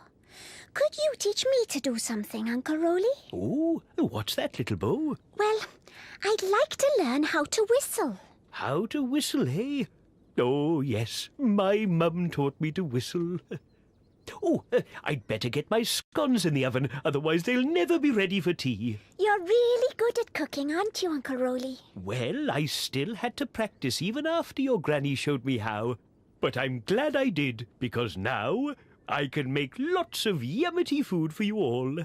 Could you teach me to do something, Uncle Roly? Oh, what's that, little Bo? Well, I'd like to learn how to whistle. How to whistle, eh? Oh, yes, my mum taught me to whistle. Oh, I'd better get my scones in the oven, otherwise they'll never be ready for tea. You're really good at cooking, aren't you, Uncle Roly? Well, I still had to practice even after your granny showed me how. But I'm glad I did, because now I can make lots of yummity food for you all.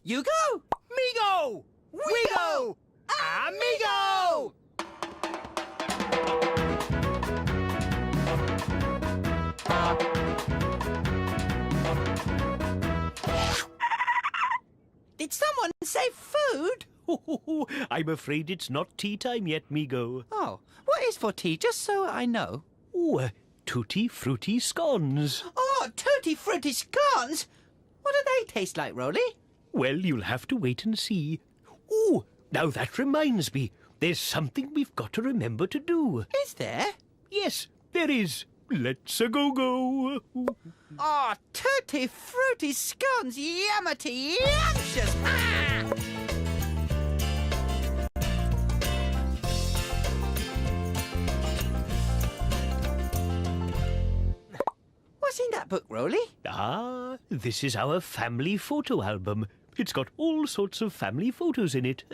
You go! Me go! We go! Amigo! Did someone say food? I'm afraid it's not tea time yet, Migo. Oh, what is for tea, just so I know? Oh, tutti-frutti scones. Oh, tutti frutti scones! What do they taste like, Roly? Well, you'll have to wait and see. Oh, now that reminds me. There's something we've got to remember to do. Is there? Yes, there is. Let's-a go. Oh, tutti frutti scones, yummity yumptious! Ah! What's in that book, Roly? Ah, this is our family photo album. It's got all sorts of family photos in it.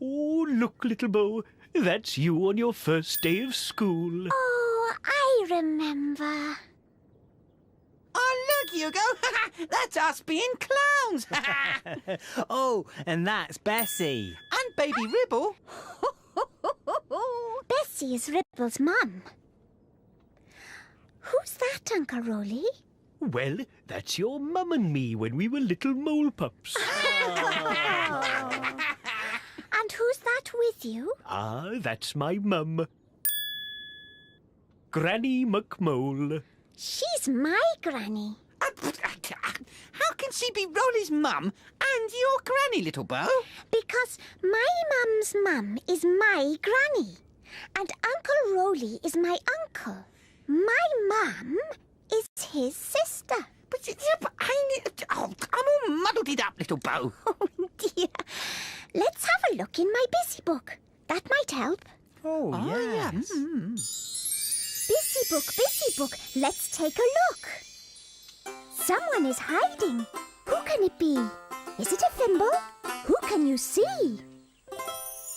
Oh, look, little Bo. That's you on your first day of school. Oh, I remember. Oh, look, Hugo. That's us being clowns. Oh, and that's Bessie. And baby Ribble. Bessie is Ribble's mum. Who's that, Uncle Roly? Well, that's your mum and me when we were little mole pups. And who's that with you? Ah, that's my mum. Granny McMole. She's my granny. How can she be Roly's mum and your granny, little Bo? Because my mum's mum is my granny. And Uncle Roly is my uncle. My mum is his sister. But I'm all muddled it up, little Bo. Oh, dear. Let's have a look in my busy book. That might help. Oh, yes. Busy book, let's take a look. Someone is hiding. Who can it be? Is it a thimble? Who can you see?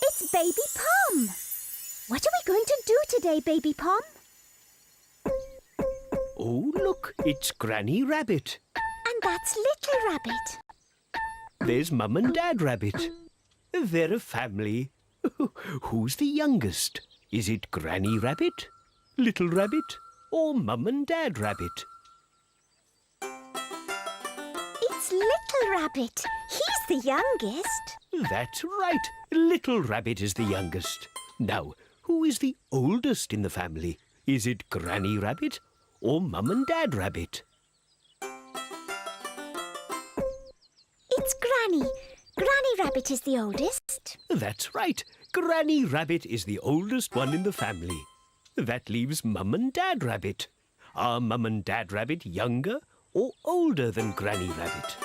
It's Baby Pom. What are we going to do today, Baby Pom? Oh, look, it's Granny Rabbit. And that's Little Rabbit. There's Mum and Dad Rabbit. They're a family. Who's the youngest? Is it Granny Rabbit, Little Rabbit, or Mum and Dad Rabbit? It's Little Rabbit. He's the youngest. That's right. Little Rabbit is the youngest. Now, who is the oldest in the family? Is it Granny Rabbit or Mum and Dad Rabbit? It's Granny. Granny Rabbit is the oldest. That's right. Granny Rabbit is the oldest one in the family. That leaves Mum and Dad Rabbit. Are Mum and Dad Rabbit younger or older than Granny Rabbit?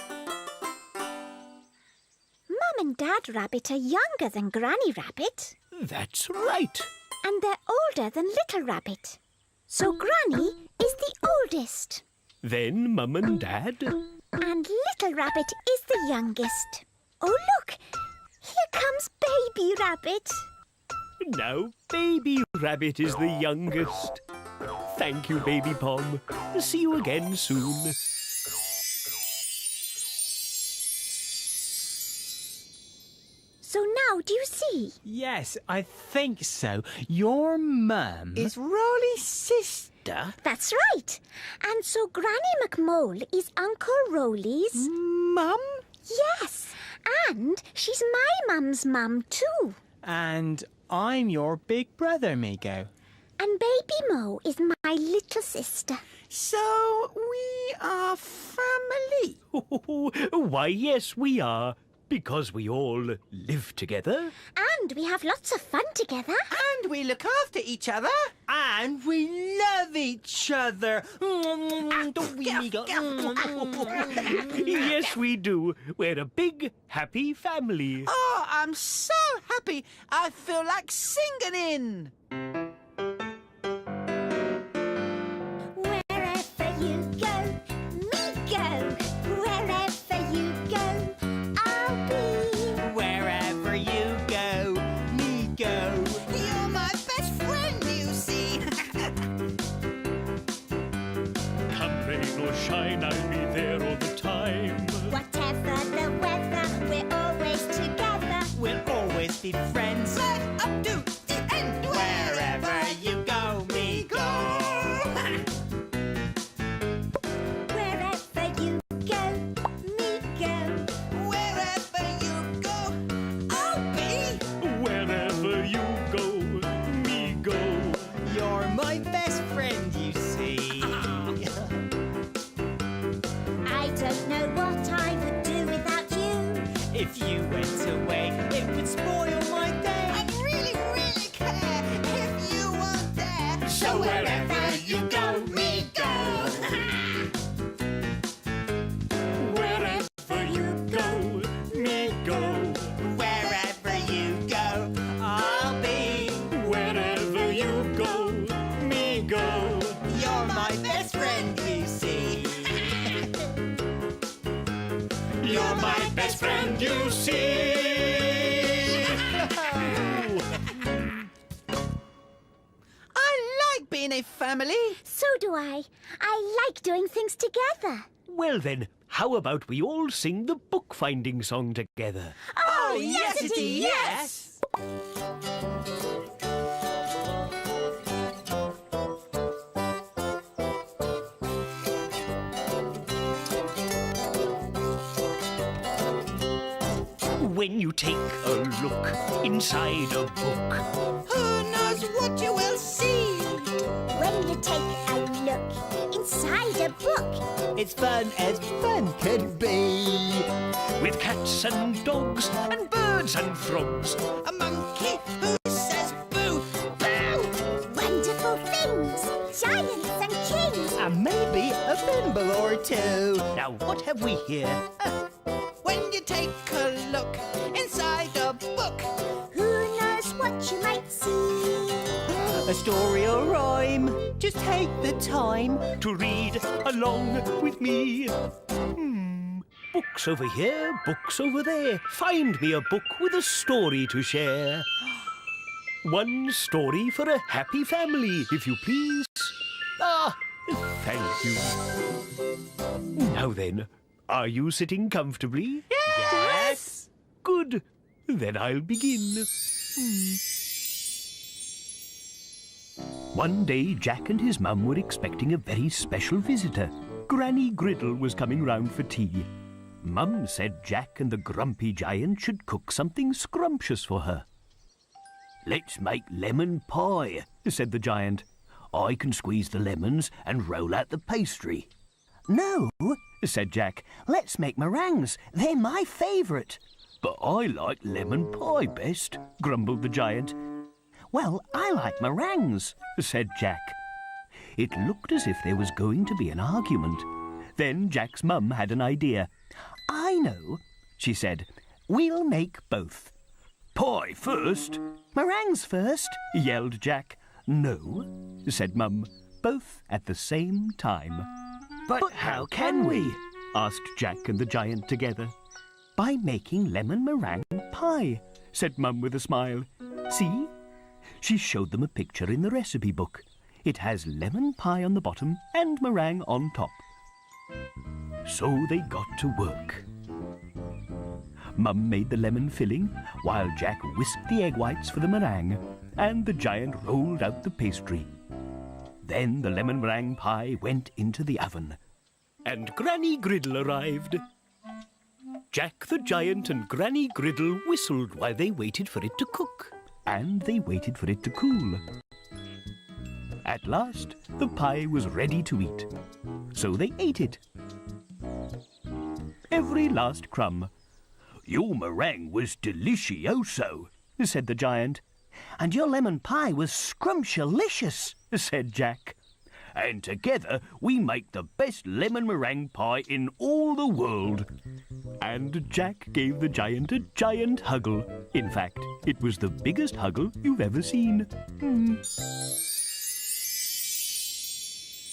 Mum and Dad Rabbit are younger than Granny Rabbit. That's right. And they're older than Little Rabbit. So Granny is the oldest. Then Mum and Dad. And Little Rabbit is the youngest. Oh, look! Here comes Baby Rabbit. Now Baby Rabbit is the youngest. Thank you, Baby Pom. See you again soon. So now, do you see? Yes, I think so. Your mum... Is Roly's sister? That's right. And so Granny McMole is Uncle Roly's... Mum? Yes. And she's my mum's mum too. And I'm your big brother, Migo. And Baby Mo is my little sister. So we are family. Why, yes, we are. Because we all live together. And we have lots of fun together. And we look after each other. And we love each other. Don't we, Migo? Yes, we do. We're a big, happy family. Oh, I'm so happy. I feel like singing in. Wherever you go, me go. Wherever you go, I'll be. Wherever you go, Migo. You're my best friend, you see. Come rain or shine, I'll be there all the time. Whatever the weather, we're always together. We'll always be friends. Right up to the end. Wherever you go, Migo. Wherever you go, me go. Wherever you go, I'll be. Wherever you go, me go. You're my best friend, you see. I don't know what I would do without you. If you went away, it would spoil my day. I'd really, really care if you weren't there. So wherever you go, me go. Wherever you go, me go. Wherever you go, I'll be. Wherever you go, me go. You're my best friend, you You're my best friend, you see. I like being a family. So do I. I like doing things together. Well then, how about we all sing the bookfinding song together? Oh, yesity, yes! When you take a look inside a book, Who knows what you will see? When you take a look inside a book, It's fun as fun can be. with cats and dogs and birds and frogs, A monkey who says boo, boo! wonderful things, giants and kings. And maybe a thimble or two. now what have we here? When you take a look inside a book, Who knows what you might see? A story or rhyme. Just take the time. To read along with me. Books over here, books over there. Find me a book with a story to share. One story for a happy family, if you please. Ah, thank you. Now then, are you sitting comfortably? Yes. Good. Then I'll begin. One day, Jack and his mum were expecting a very special visitor. Granny Griddle was coming round for tea. Mum said Jack and the grumpy giant should cook something scrumptious for her. Let's make lemon pie, said the giant. I can squeeze the lemons and roll out the pastry. No, said Jack. Let's make meringues. They're my favourite. But I like lemon pie best, grumbled the giant. Well, I like meringues, said Jack. It looked as if there was going to be an argument. Then Jack's mum had an idea. I know, she said. We'll make both. Pie first, Meringues first. yelled Jack. No, said Mum, both at the same time. But how can we? asked Jack and the giant together. By making lemon meringue Pie, said Mum with a smile. See? She showed them a picture in the recipe book. It has lemon pie on the bottom and meringue on top. So they got to work. Mum made the lemon filling, while Jack whisked the egg whites for the meringue, and the giant rolled out the pastry. Then the lemon meringue pie went into the oven, and Granny Griddle arrived. Jack the giant and Granny Griddle whistled while they waited for it to cook, and they waited for it to cool. At last, the pie was ready to eat, so they ate it. Every last crumb. Your meringue was delicioso, said the giant. and your lemon pie was scrumptious, said Jack. And together we make the best lemon meringue pie in all the world. And Jack gave the giant a giant huggle. In fact, it was the biggest huggle you've ever seen.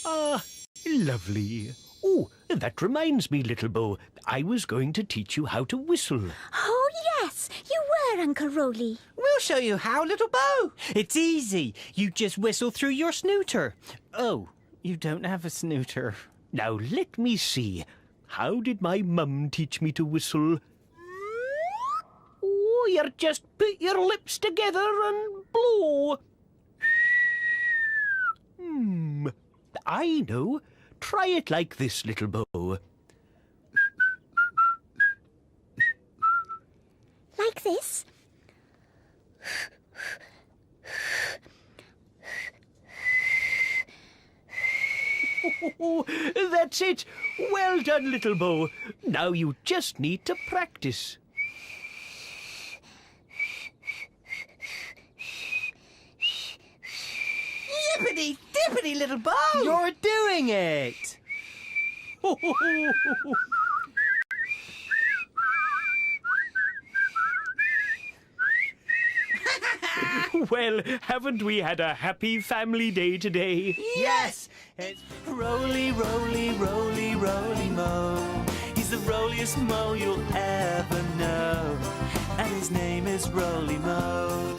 Ah, lovely. Oh, that reminds me, Little Bo. I was going to teach you how to whistle. Oh, yes, you were, Uncle Roly. We'll show you how, Little Bo. It's easy. You just whistle through your snooter. Oh, you don't have a snooter. Now, let me see. How did my mum teach me to whistle? Oh, you just put your lips together and blow. I know. Try it like this, Little Bo. Like this? Oh, that's it. Well done, Little Bo. Now you just need to practice. Yippity dippity, Little Bo. You're doing it! Well, haven't we had a happy family day today? Yes! It's Roly, Roly, Roly, Roly Mo. He's the roliest cutest Mo you'll ever know. And his name is Roly Mo.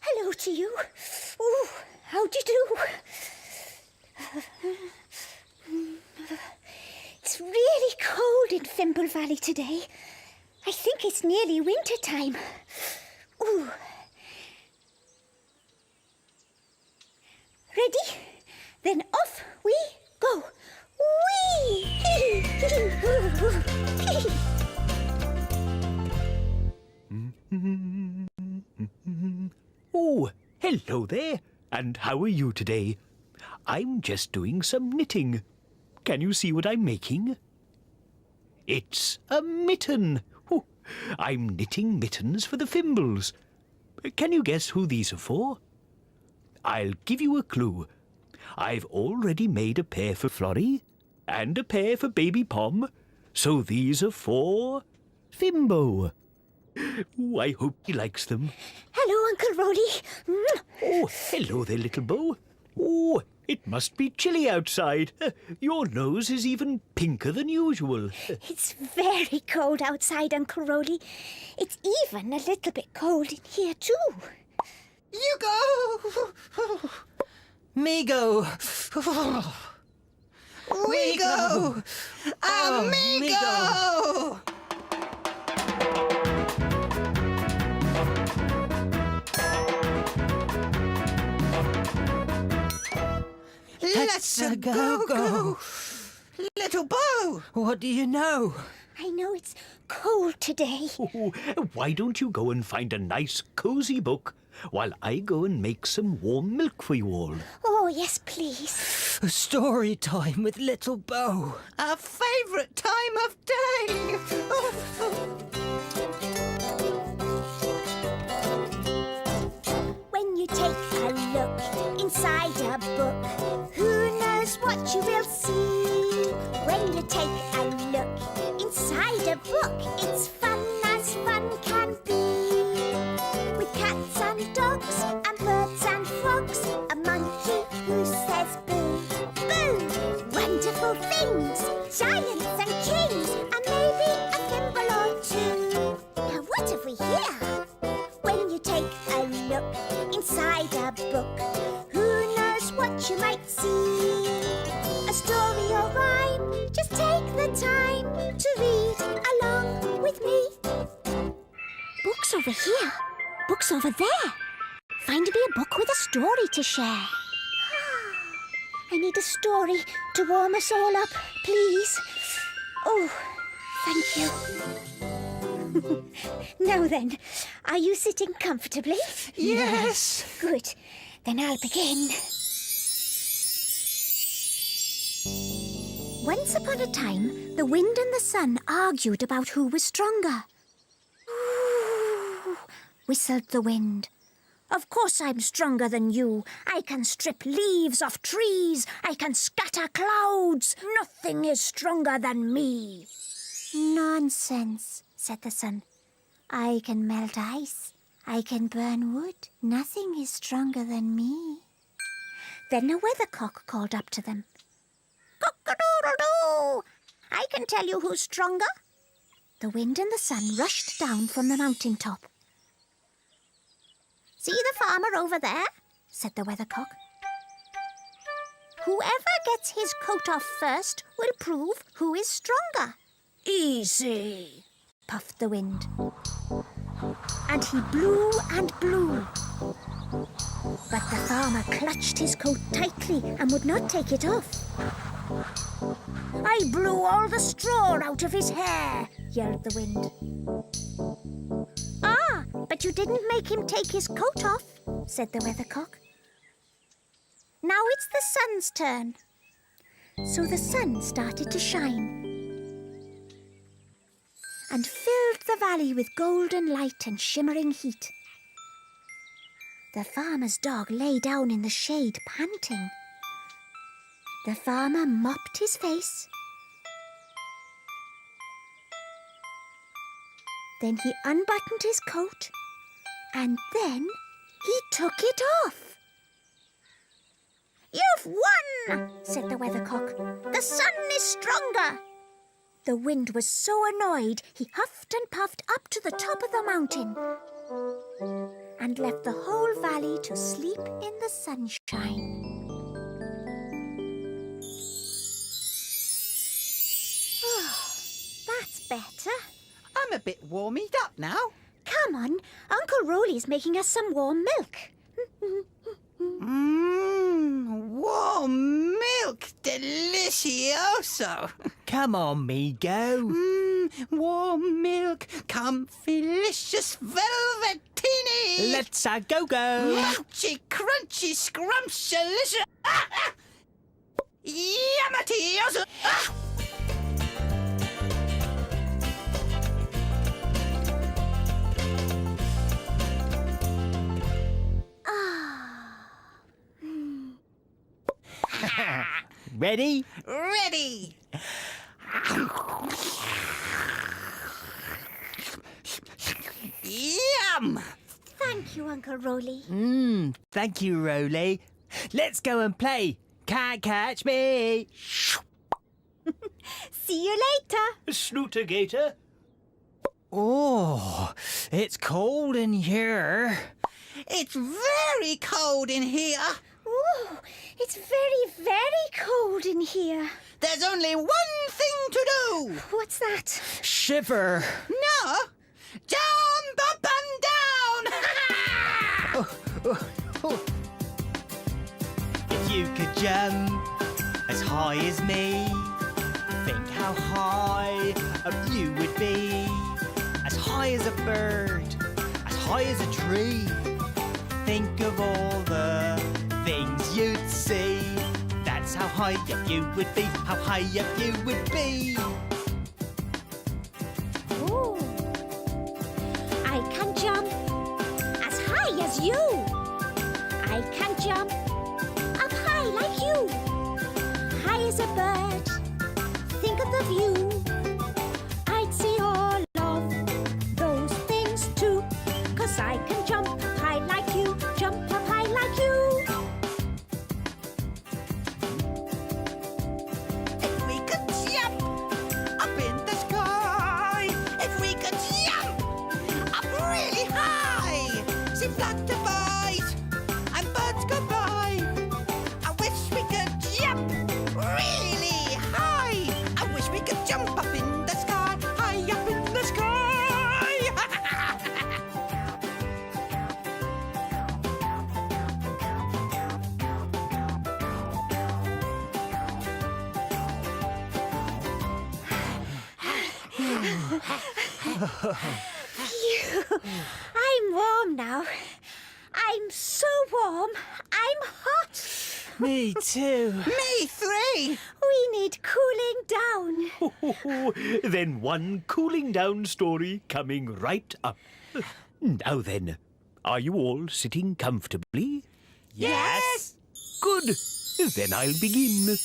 Hello to you. Ooh, how do you do? It's really cold in Fimble Valley today. I think it's nearly winter time. Ooh. Ready? Then off we go. Whee! Oh, hello there. And how are you today? I'm just doing some knitting. Can you see what I'm making? It's a mitten. Oh, I'm knitting mittens for the Fimbles. Can you guess who these are for? I'll give you a clue. I've already made a pair for Florrie and a pair for Baby Pom, so these are for Fimbo. Oh, I hope he likes them. Hello, Uncle Roly. Oh, hello there, little Bo. Oh, it must be chilly outside. Your nose is even pinker than usual. It's very cold outside, Uncle Roly. It's even a little bit cold in here, too. You go. Me go. We go. Amigo. Let's go. Little Bo. What do you know? I know it's cold today. Oh, why don't you go and find a nice, cosy book while I go and make some warm milk for you all? Oh, yes, please. A story time with little Bo. Our favourite time of day. When you take a look inside a book, who knows what you will see? When you take a look inside a book, it's fun as fun can be. With cats and dogs and birds and frogs, a monkey who says boo, boo. Wonderful things, giants and kings, and maybe a thimble or two. Now what have we here? When you take a look inside a book, who knows what you might see? A story or rhyme, just take the time to read along with me. Books over here, books over there. Find me a book with a story to share. I need a story to warm us all up, please. Oh, thank you. Now then, are you sitting comfortably? Yes. Good. Then I'll begin. Once upon a time, the wind and the sun argued about who was stronger. Ooh, whistled the wind. Of course I'm stronger than you. I can strip leaves off trees. I can scatter clouds. Nothing is stronger than me. Nonsense, said the sun. I can melt ice. I can burn wood. Nothing is stronger than me. Then a weathercock called up to them. Cock-a-doodle-doo! I can tell you who's stronger. The wind and the sun rushed down from the mountain top. See the farmer over there? Said the weathercock. Whoever gets his coat off first will prove who is stronger. Easy, puffed the wind. And he blew and blew. But the farmer clutched his coat tightly and would not take it off. I blew all the straw out of his hair, yelled the wind. Ah, but you didn't make him take his coat off, said the weathercock. Now it's the sun's turn. So the sun started to shine and filled the valley with golden light and shimmering heat. The farmer's dog lay down in the shade, panting. The farmer mopped his face. Then he unbuttoned his coat, and then he took it off. You've won, said the weathercock. The sun is stronger. The wind was so annoyed he huffed and puffed up to the top of the mountain and left the whole valley to sleep in the sunshine. That's better. I'm a bit warmied up now. Come on, Uncle Roly's making us some warm milk. Warm milk. Delicioso. Come on, Migo. Warm milk. Comfylicious velvetini. Let's go. Mouthy, crunchy, scrumptious. Yamatioso. Ready? Ready. Yum! Thank you, Uncle Roly. Thank you, Roly. Let's go and play. Can't catch me. See you later. Snooter-gator. Oh, it's cold in here. It's very cold in here. Ooh, it's very, very cold in here. There's only one thing to do. What's that? Shiver. No. Jump up and down. If you could jump as high as me, think how high up you would be. As high as a bird, as high as a tree. Think of all the things you'd see. That's how high up you would be, how high up you would be. Ooh. I can jump as high as you. I can jump up high like you. High as a bird. Think of the view. I'd see all of those things too. 'Cause I can jump up high like you. Jump up high like you. If we could jump up in the sky. If we could jump up really high. See flutterbies and birds go by. I wish we could jump really high. I wish we could jump up in the sky. High up in the sky. Phew. I'm warm now. I'm so warm. I'm hot. Me too. Me three. We need cooling down. Then one cooling down story coming right up. Now then, are you all sitting comfortably? Yes. Good. Then I'll begin.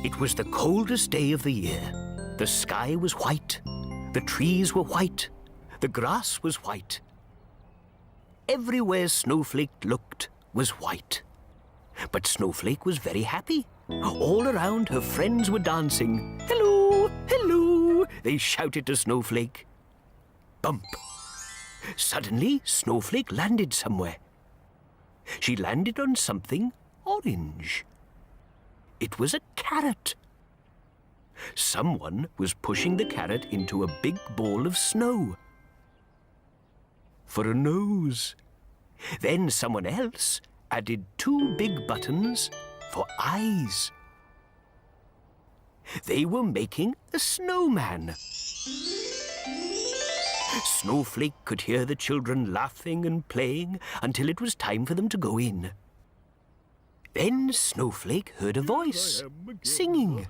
It was the coldest day of the year. The sky was white. The trees were white. The grass was white. Everywhere Snowflake looked was white. But Snowflake was very happy. All around, her friends were dancing. Hello, hello, they shouted to Snowflake. Bump. Suddenly, Snowflake landed somewhere. She landed on something orange. It was a carrot. Someone was pushing the carrot into a big ball of snow for a nose. Then someone else added 2 big buttons for eyes. They were making a snowman. Snowflake could hear the children laughing and playing until it was time for them to go in. Then Snowflake heard a voice singing.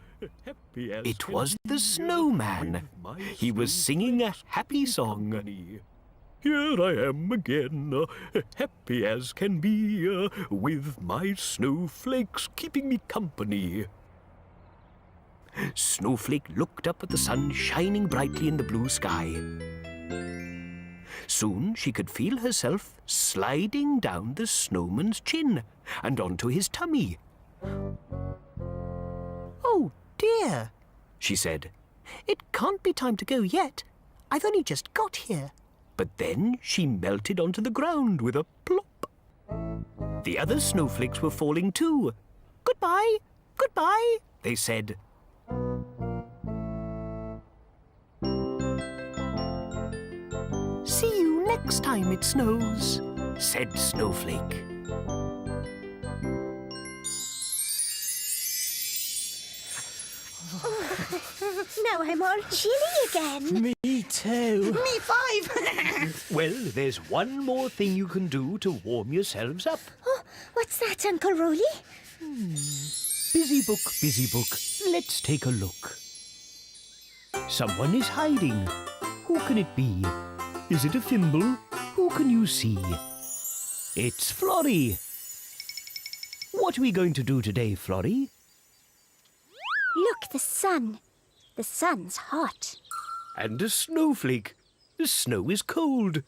It was the snowman. He was singing a happy song. Here I am again, happy as can be, with my snowflakes keeping me company. Snowflake looked up at the sun shining brightly in the blue sky. Soon she could feel herself sliding down the snowman's chin and onto his tummy. Oh, dear, she said. It can't be time to go yet. I've only just got here. But then she melted onto the ground with a plop. The other snowflakes were falling too. "Goodbye, goodbye," they said. See you next time it snows, said Snowflake. Now I'm all chilly again. Me too. Me 5. Well, there's one more thing you can do to warm yourselves up. Oh, what's that, Uncle Roly? Busy book, let's take a look. Someone is hiding. Who can it be? Is it a thimble? Who can you see? It's Florrie. What are we going to do today, Florrie? Look, the sun. The sun's hot. And a snowflake. The snow is cold.